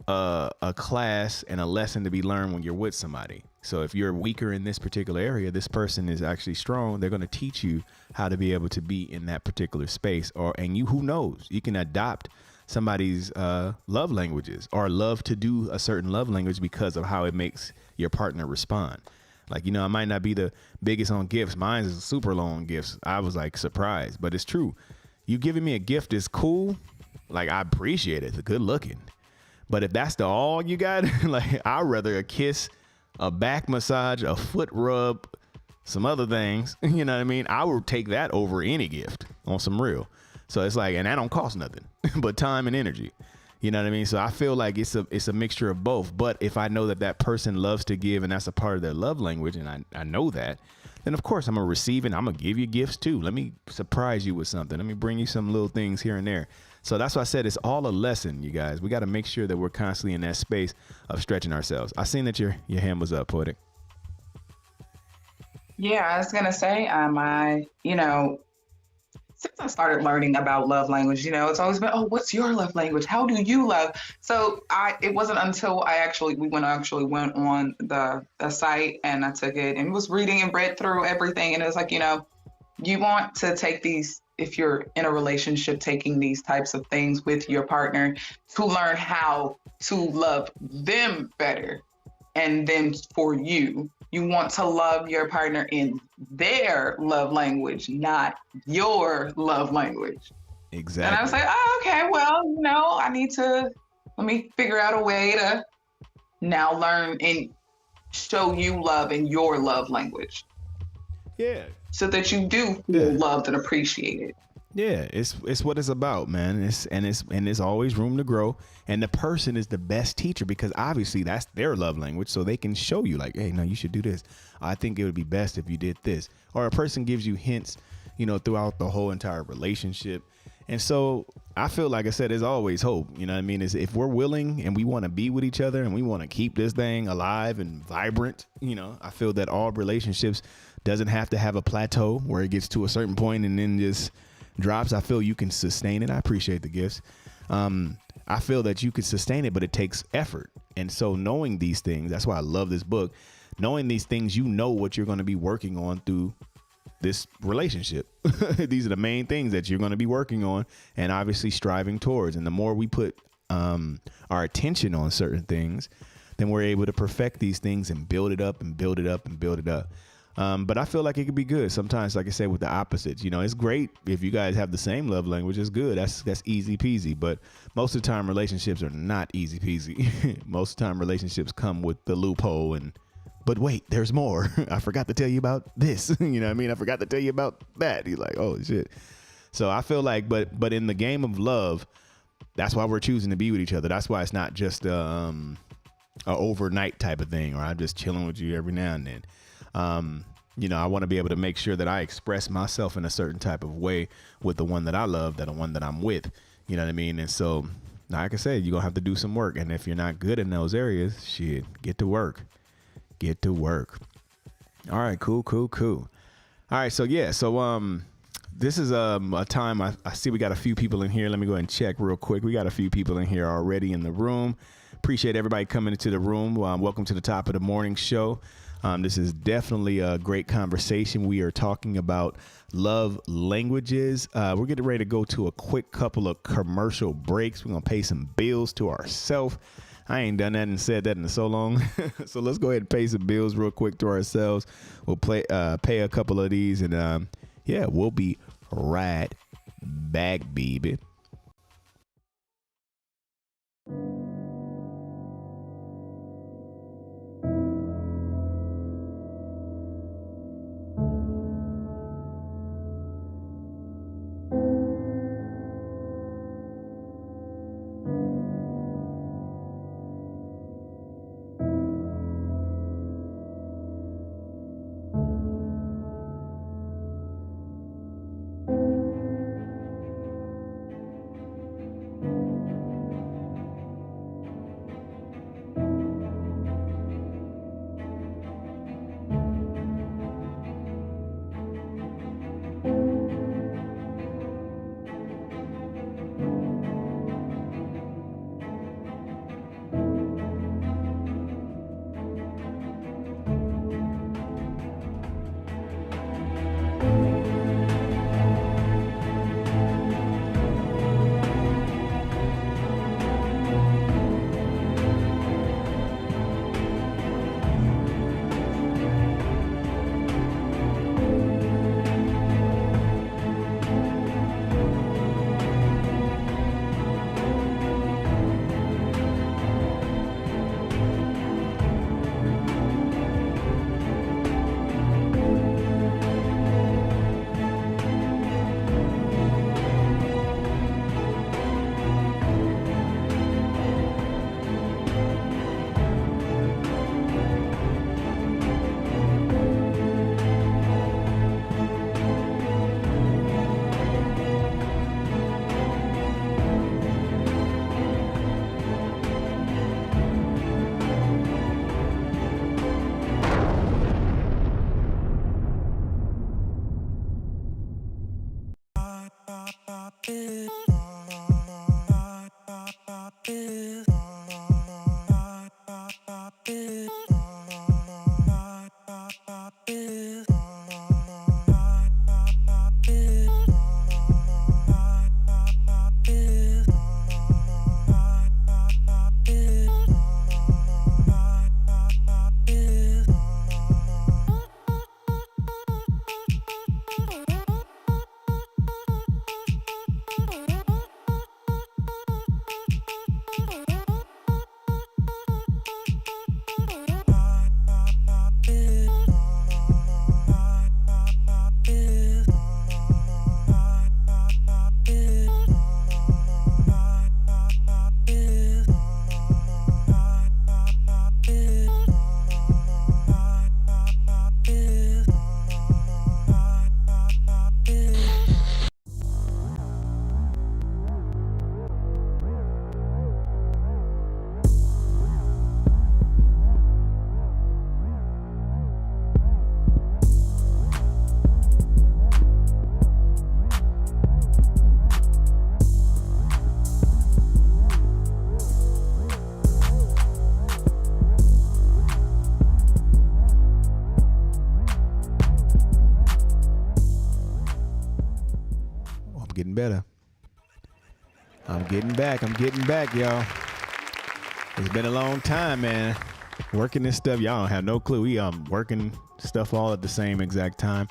a class and a lesson to be learned when you're with somebody. So if you're weaker in this particular area, this person is actually strong. They're going to teach you how to be able to be in that particular space. Who knows, you can adopt somebody's love languages or love to do a certain love language because of how it makes your partner respond. Like, I might not be the biggest on gifts. Mine is super low on gifts. I was like surprised, but it's true. You giving me a gift is cool. Like, I appreciate it. It's good looking. But if that's all you got, like, I'd rather a kiss, a back massage, a foot rub, some other things. You know what I mean? I would take that over any gift on some real. So it's like, and that don't cost nothing but time and energy. You know what I mean? So I feel like it's a mixture of both. But if I know that that person loves to give and that's a part of their love language, and I know that, then of course I'm going to receive it. I'm going to give you gifts too. Let me surprise you with something. Let me bring you some little things here and there. So that's why I said it's all a lesson, you guys. We got to make sure that we're constantly in that space of stretching ourselves. I seen that your hand was up, Poetic. Yeah, I was gonna say, since I started learning about love language, it's always been, oh, what's your love language? How do you love? So it wasn't until we went on the site and I took it and was reading and read through everything. And it was like, you want to take these, if you're in a relationship, taking these types of things with your partner to learn how to love them better. And then for you want to love your partner in their love language, not your love language. Exactly. And I was like, oh, okay, well, let me figure out a way to now learn and show you love in your love language. Yeah. So that you do feel loved and appreciated. Yeah, it's what it's about, man. There's always room to grow, and the person is the best teacher because obviously that's their love language, so they can show you like, hey, no, you should do this. I think it would be best if you did this. Or a person gives you hints, throughout the whole entire relationship. And so I feel like I said, there's always hope. You know what I mean? Is if we're willing and we want to be with each other and we want to keep this thing alive and vibrant, I feel that all relationships doesn't have to have a plateau where it gets to a certain point and then just drops. I feel you can sustain it. I appreciate the gifts. I feel that you could sustain it, but it takes effort. And so knowing these things, that's why I love this book. Knowing these things, what you're going to be working on through this relationship. These are the main things that you're going to be working on and obviously striving towards. And the more we put our attention on certain things, then we're able to perfect these things and build it up and build it up and build it up. But I feel like it could be good sometimes, like I said, with the opposites. It's great if you guys have the same love language. It's good. That's easy peasy. But most of the time, relationships are not easy peasy. Most of the time, relationships come with the loophole but wait, there's more. I forgot to tell you about this. You know what I mean? I forgot to tell you about that. You're like, oh shit. So I feel like, but in the game of love, that's why we're choosing to be with each other. That's why it's not just a overnight type of thing, or I'm just chilling with you every now and then. I want to be able to make sure that I express myself in a certain type of way with the one that I love, the one that I'm with. You know what I mean? And so, like I said, you're going to have to do some work. And if you're not good in those areas, shit, get to work. Get to work. All right, cool. All right, so yeah, this is a time I see we got a few people in here. Let me go ahead and check real quick. We got a few people in here already in the room. Appreciate everybody coming into the room. Welcome to the top of the morning show. This is definitely a great conversation. We are talking about love languages. We're getting ready to go to a quick couple of commercial breaks. We're going to pay some bills to ourselves. I ain't done that and said that in so long. So let's go ahead and pay some bills real quick to ourselves. We'll pay a couple of these and we'll be right back, baby. Getting better. I'm getting back, y'all. It's been a long time, man. Working this stuff, y'all don't have no clue. We working stuff all at the same exact time.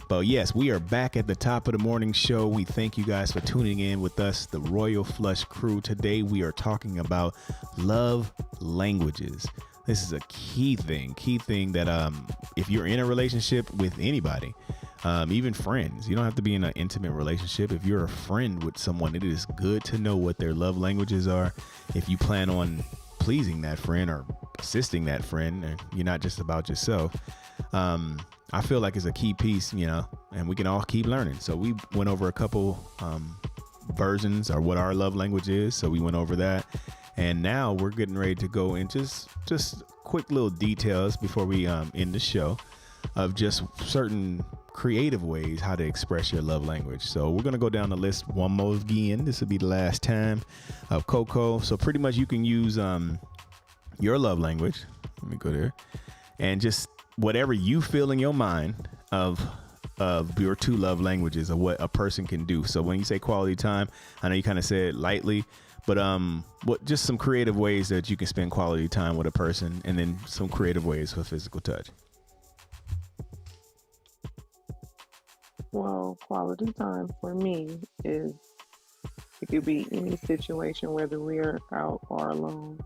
But yes, we are back at the top of the morning show. We thank you guys for tuning in with us, the Royal Flush crew. Today we are talking about love languages. This is a key thing that if you're in a relationship with anybody, even friends, you don't have to be in an intimate relationship. If you're a friend with someone, it is good to know what their love languages are. If you plan on pleasing that friend or assisting that friend, and you're not just about yourself, I feel like it's a key piece, and we can all keep learning. So we went over a couple versions or what our love language is. So we went over that. And now we're getting ready to go into just quick little details before we end the show of just certain creative ways how to express your love language. So we're going to go down the list one more again. This will be the last time of Coco. So pretty much you can use your love language. Let me go there. And just whatever you feel in your mind of your two love languages of what a person can do. So when you say quality time, I know you kind of said it lightly, but what just some creative ways that you can spend quality time with a person, and then some creative ways for physical touch. Well, quality time for me is, it could be any situation, whether we're out or alone,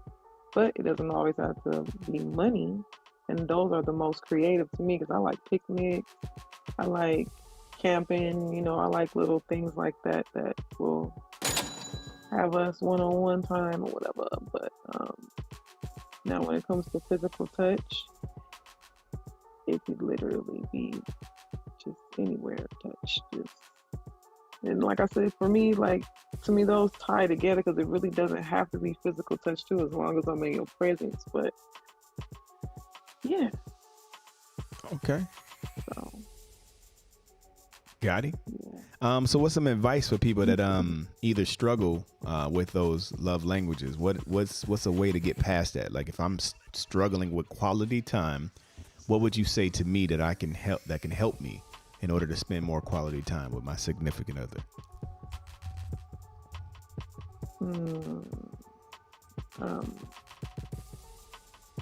but it doesn't always have to be money. And those are the most creative to me because I like picnics, I like camping, I like little things like that will have us one-on-one time or whatever. But now when it comes to physical touch, it could literally be just anywhere touch. And like I said, for me, to me, those tie together because it really doesn't have to be physical touch too, as long as I'm in your presence. But yeah. Okay. So. Got it. Yeah. So what's some advice for people that either struggle with those love languages? What's a way to get past that? Like if I'm struggling with quality time, what would you say to me that can help me in order to spend more quality time with my significant other?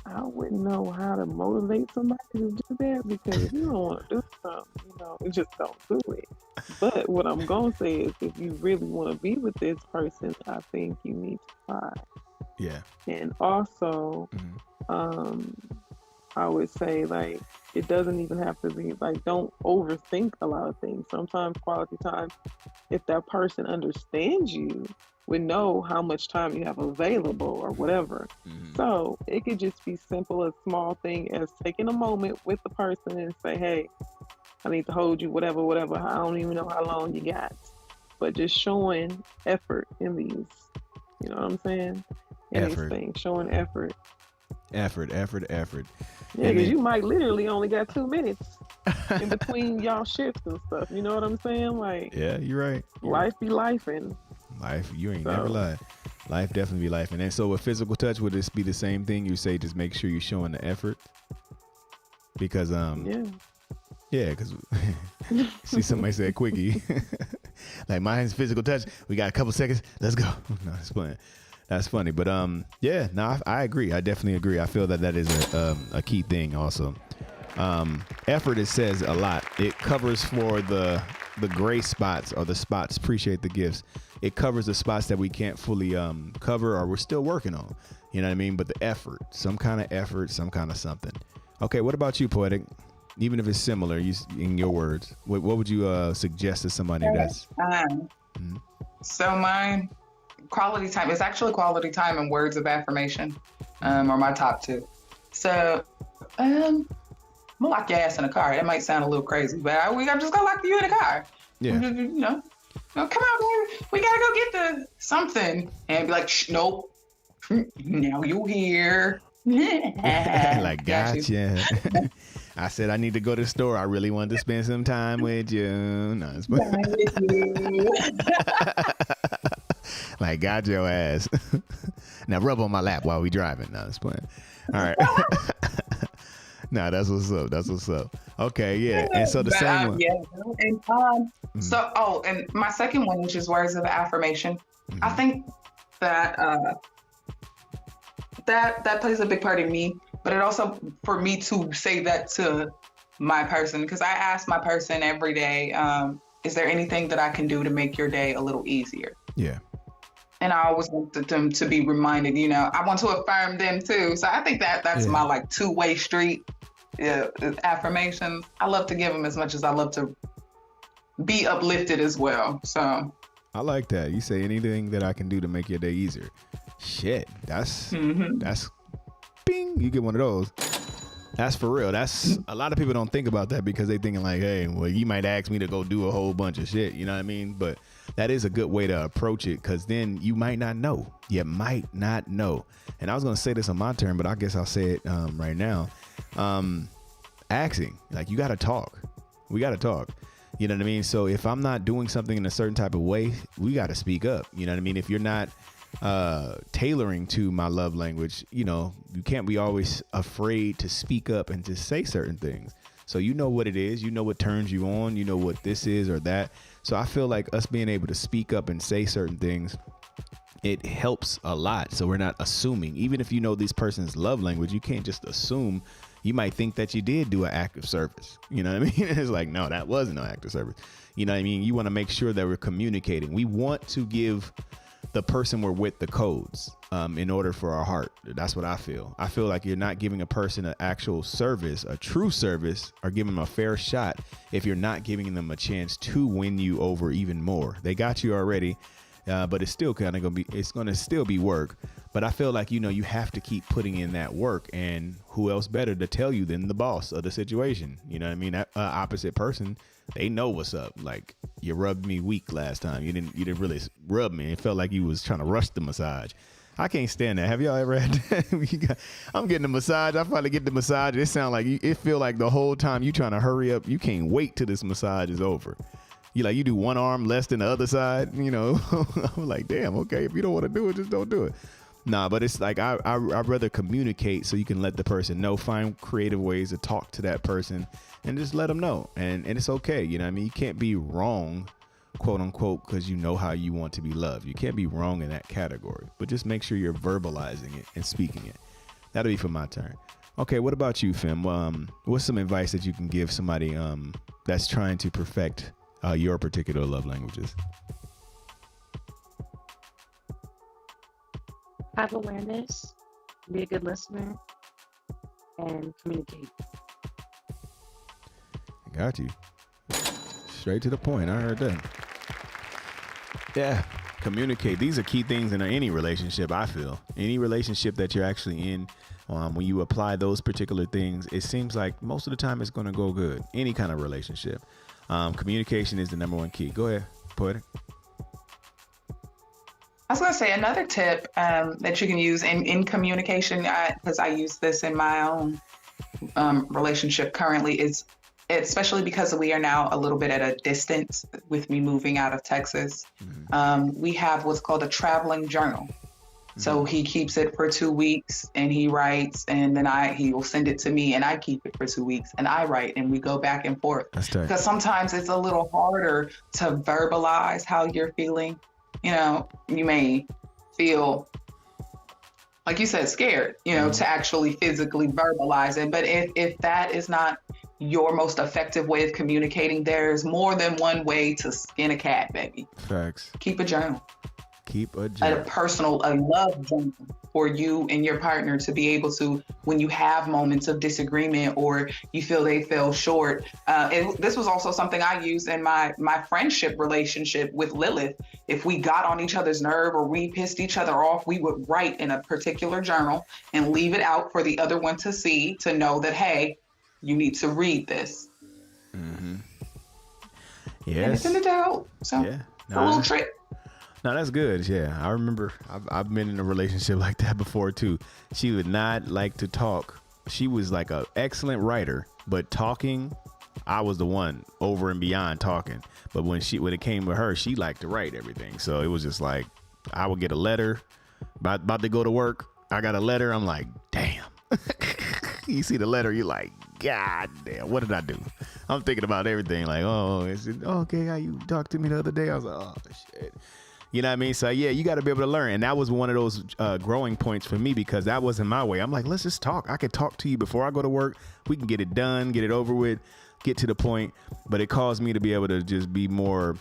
I wouldn't know how to motivate somebody to do that, because if you don't want to do something, just don't do it. But what I'm going to say is, if you really want to be with this person, I think you need to try. Yeah. And also, I would say, it doesn't even have to be, don't overthink a lot of things. Sometimes quality time, if that person understands you, would know how much time you have available or whatever. So it could just be simple, a small thing as taking a moment with the person and say, hey, I need to hold you, whatever. I don't even know how long you got. But just showing effort in these, you know what I'm saying? In these things, showing effort. Effort. Yeah, because you might literally only got 2 minutes. in between y'all shifts and stuff. You know what I'm saying? Like, Yeah, you're right. life be life, and Life, you ain't So- never lied. Life definitely be life. And then so with physical touch, would this be the same thing? You say just make sure you're showing the effort? Because yeah, because see somebody said quickie. Like mine's physical touch. We got a couple seconds. Let's go. No, it's playing. That's funny. But yeah, no, I agree. I definitely agree. I feel that is a key thing also. Effort, it says a lot. It covers for the gray spots or the spots, appreciate the gifts. It covers the spots that we can't fully cover or we're still working on. You know what I mean? But the effort, some kind of effort, some kind of something. Okay, what about you, Poetic? Even if it's similar, in your words, what would you suggest to somebody that's... So mine, quality time. It's actually quality time and words of affirmation are my top two. So I'm gonna lock your ass in a car. That might sound a little crazy, but I'm just gonna lock you in a car. Yeah. You know, come on, baby. We gotta go get the something. And be like, shh, nope. Now you here. Like, Got you. gotcha. I said I need to go to the store. I really wanted to spend some time with you. No, it's like, got your ass. Now rub on my lap while we driving. No, it's playing. All right. Nah, that's what's up. That's what's up. Okay, yeah. And so the same one. Yeah. And so, and my second one, which is words of affirmation, I think that that plays a big part in me, but it also for me to say that to my person, because I ask my person every day, is there anything that I can do to make your day a little easier? Yeah. And I always want them to be reminded, I want to affirm them too. So I think that's my like two-way street affirmations. I love to give them as much as I love to be uplifted as well. So I like that. You say anything that I can do to make your day easier. Shit, that's bing. You get one of those. That's for real. That's a lot of people don't think about that because they thinking like, hey, well, you might ask me to go do a whole bunch of shit. You know what I mean? But that is a good way to approach it because then you might not know. You might not know. And I was going to say this on my turn, but I guess I'll say it right now. Asking, like, you got to talk. We got to talk. You know what I mean? So if I'm not doing something in a certain type of way, we got to speak up. You know what I mean? If you're not tailoring to my love language, you can't be always afraid to speak up and to say certain things. So you know what it is, you know what turns you on, you know what this is or that. So I feel like us being able to speak up and say certain things, it helps a lot. So we're not assuming, even if you know this person's love language, you can't just assume. You might think that you did do an act of service. You know what I mean? It's like, no, that wasn't an act of service. You know what I mean? You want to make sure that we're communicating. We want to give the person we're with the codes in order for our heart. That's what I feel. I feel like you're not giving a person an actual service, a true service, or giving them a fair shot if you're not giving them a chance to win you over even more. They got you already, but it's still kind of going to still be work. But I feel like, you have to keep putting in that work, and who else better to tell you than the boss of the situation? You know what I mean? That opposite person, they know what's up. Like, you rubbed me weak last time. You didn't really rub me. It felt like you was trying to rush the massage. I can't stand that. Have y'all ever had that? I'm getting a massage. I finally get the massage. It sound like it feel like the whole time you trying to hurry up. You can't wait till this massage is over. You do one arm less than the other side. I'm like, damn. Okay, if you don't want to do it, just don't do it. Nah, but it's like I'd rather communicate so you can let the person know, find creative ways to talk to that person and just let them know. And it's okay. You know what I mean? You can't be wrong, quote unquote, because you know how you want to be loved. You can't be wrong in that category, but just make sure you're verbalizing it and speaking it. That'll be for my turn. Okay, what about you, Fem? What's some advice that you can give somebody that's trying to perfect your particular love languages? Have awareness, be a good listener, and communicate. Got you. Straight to the point. I heard that. Yeah, communicate. These are key things in any relationship, I feel. Any relationship that you're actually in, when you apply those particular things, it seems like most of the time it's going to go good. Any kind of relationship. Communication is the number one key. Go ahead, put it. I was going to say another tip that you can use in communication, because I use this in my own relationship currently, is especially because we are now a little bit at a distance with me moving out of Texas. We have what's called a traveling journal. So he keeps it for 2 weeks and he writes, and then he will send it to me and I keep it for 2 weeks and I write, and we go back and forth. That's tight. Because sometimes it's a little harder to verbalize how you're feeling. You know, you may feel, like you said, scared, you know, to actually physically verbalize it. But if that is not your most effective way of communicating, there's more than one way to skin a cat, baby. Facts. Keep a journal. Keep a journal. A love journal for you and your partner to be able to, when you have moments of disagreement or you feel they fell short. This was also something I used in my friendship relationship with Lilith. If we got on each other's nerve or we pissed each other off, we would write in a particular journal and leave it out for the other one to see, to know that, hey, you need to read this. Yes. And it's in the doubt. So yeah. a little trick. No, that's good. Yeah, I remember I've been in a relationship like that before too. She would not like to talk. She was like an excellent writer, but talking, I was the one over and beyond talking. But when it came to her, she liked to write everything. So it was just like, I would get a letter about to go to work. I got a letter. I'm like, damn. You see the letter, you're like, God damn, what did I do? I'm thinking about everything. Like, oh, is it okay how you talked to me the other day? I was like, oh shit. You know what I mean? So yeah, you got to be able to learn. And that was one of those growing points for me, because that wasn't my way. I'm like, let's just talk. I could talk to you before I go to work. We can get it done, get it over with, get to the point. But it caused me to be able to just be more.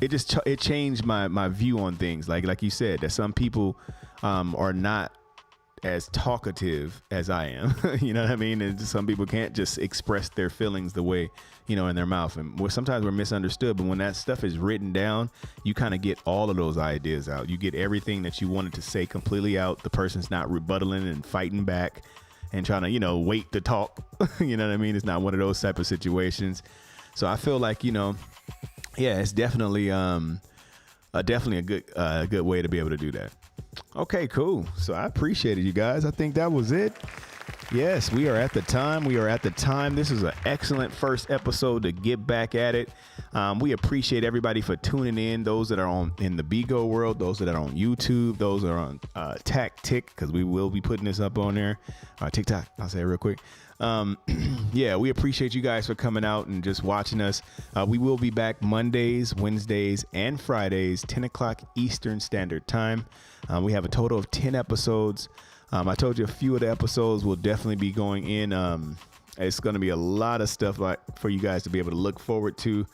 It changed my view on things. Like you said, that some people are not as talkative as I am. You know what I mean? And some people can't just express their feelings the way, you know, in their mouth. And sometimes we're misunderstood, but when that stuff is written down, you kind of get all of those ideas out. You get everything that you wanted to say completely out. The person's not rebuttaling and fighting back and trying to, you know, wait to talk. You know what I mean? It's not one of those type of situations. So I feel like, you know, yeah, it's definitely a good way to be able to do that. Okay, cool. So I appreciate it, you guys. I think that was it. Yes, we are at the time. This is an excellent first episode to get back at it. We appreciate everybody for tuning in. Those that are in the Bigo world, those that are on YouTube, those that are on TikTok, because we will be putting this up on there. TikTok, I'll say it real quick. Yeah, we appreciate you guys for coming out and just watching us. We will be back Mondays, Wednesdays, and Fridays, 10 o'clock Eastern Standard Time. We have a total of 10 episodes. I told you a few of the episodes will definitely be going in. It's going to be a lot of stuff for you guys to be able to look forward to,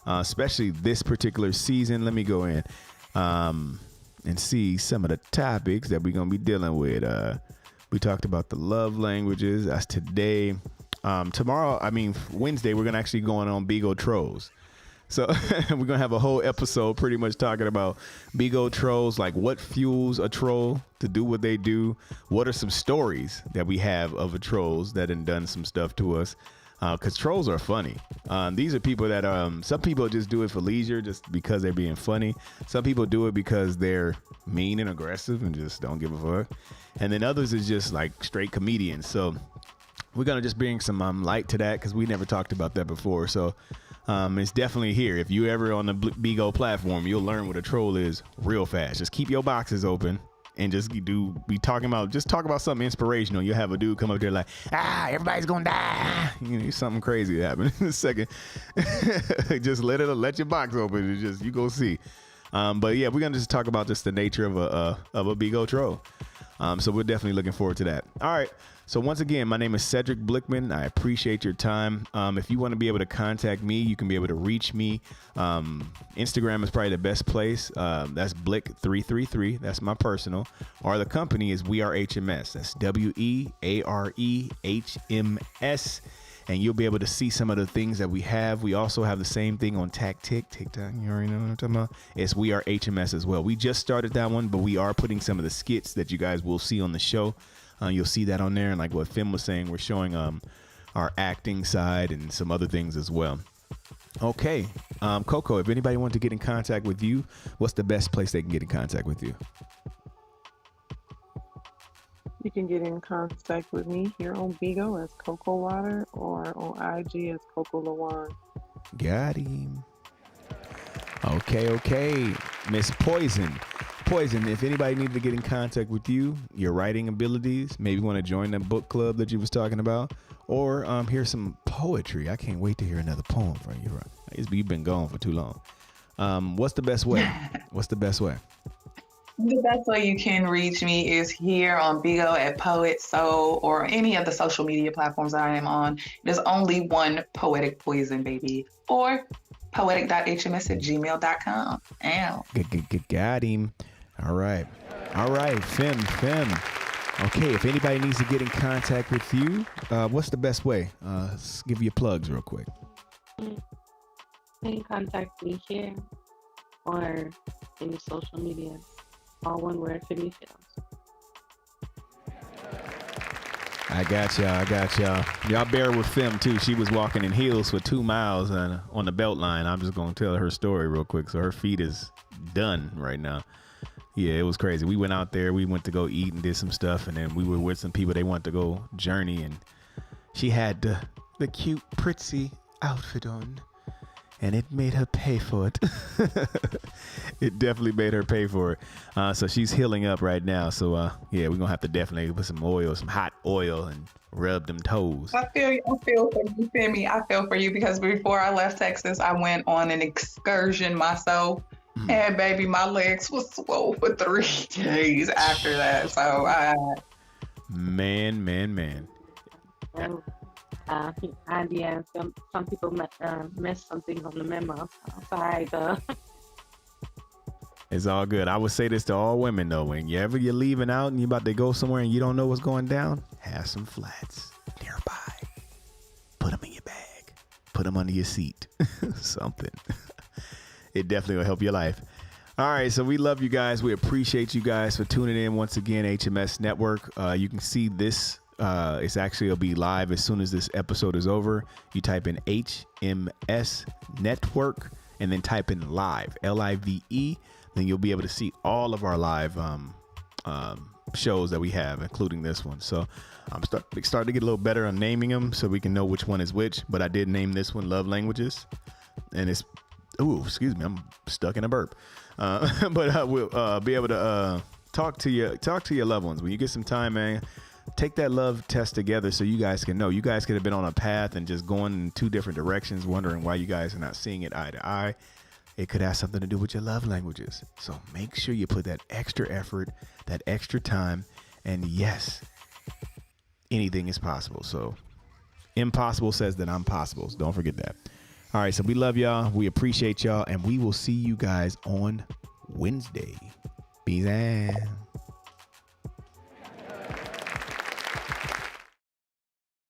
especially this particular season. Let me go in and see some of the topics that we're going to be dealing with. We talked about the love languages. That's today. Tomorrow, Wednesday, we're going to actually go on Bigo Trolls. So we're going to have a whole episode pretty much talking about Bigo trolls, like what fuels a troll to do what they do. What are some stories that we have of a trolls that have done some stuff to us? Because trolls are funny. These are people that some people just do it for leisure just because they're being funny. Some people do it because they're mean and aggressive and just don't give a fuck. And then others is just like straight comedians. So we're going to just bring some light to that because we never talked about that before. So it's definitely here. If you ever on the Bigo platform, you'll learn what a troll is real fast. Just keep your boxes open and just talk about something inspirational. You'll have a dude come up there like, everybody's gonna die. You know, something crazy happen in a second. Just let your box open and just you go see. But yeah, we're gonna just talk about just the nature of a Bigo troll. So we're definitely looking forward to that. All right. So once again, my name is Cedric Blickman. I appreciate your time. If you want to be able to contact me, you can be able to reach me. Instagram is probably the best place. That's Blick333. That's my personal. Or the company is We Are HMS. That's WEAREHMS. And you'll be able to see some of the things that we have. We also have the same thing on TikTok. You already know what I'm talking about. It's We Are HMS as well. We just started that one, but we are putting some of the skits that you guys will see on the show. You'll see that on there. And like what Finn was saying, we're showing our acting side and some other things as well. Okay. Coco, if anybody wants to get in contact with you, what's the best place they can get in contact with you? You can get in contact with me here on Bigo as Coco Water or on IG as Coco Lawan. Got him. Okay. Miss Poison. Poison, if anybody needed to get in contact with you, your writing abilities, maybe want to join the book club that you was talking about, or hear some poetry. I can't wait to hear another poem from you. You've been gone for too long. What's the best way? The best way you can reach me is here on Bigo at Poet Soul or any of the social media platforms I am on. There's only one Poetic Poison, baby. Or poetic.hms@gmail.com. Ow. Got him. All right. Fem. Okay, if anybody needs to get in contact with you, what's the best way? Let's give you plugs real quick. You can contact me here or any social media. All one word, Femi Films. I got y'all. Y'all bear with Fem too. She was walking in heels for 2 miles on the belt line. I'm just gonna tell her story real quick. So her feet is done right now. Yeah, it was crazy. We went out there. We went to go eat and did some stuff, and then we were with some people. They wanted to go journey, and she had the cute, pretty outfit on, and it made her pay for it. It definitely made her pay for it. So she's healing up right now. So yeah, we're gonna have to definitely put some hot oil, and rub them toes. I feel for you, Femi. I feel for you because before I left Texas, I went on an excursion myself. And baby, my legs was swole for 3 days after that. So Man. Yeah, some people missed something on the memo. Sorry, though. It's all good. I would say this to all women though: when you're leaving out and you're about to go somewhere and you don't know what's going down, have some flats nearby. Put them in your bag. Put them under your seat. Something. It definitely will help your life. All right, so we love you guys. We appreciate you guys for tuning in once again. HMS Network. You can see this. It'll be live as soon as this episode is over. You type in HMS Network and then type in live, LIVE. Then you'll be able to see all of our live shows that we have, including this one. So I'm starting to get a little better on naming them so we can know which one is which. But I did name this one Love Languages, and it's excuse me, I'm stuck in a burp. But I will be able to talk to your loved ones when you get some time, man. Take that love test together so you guys can know. You guys could have been on a path and just going in 2 different directions, wondering why you guys are not seeing it eye to eye. It could have something to do with your love languages. So make sure you put that extra effort, that extra time, and yes, anything is possible. So impossible says that I'm possible. So don't forget that. All right, so we love y'all. We appreciate y'all, and we will see you guys on Wednesday. Peace out.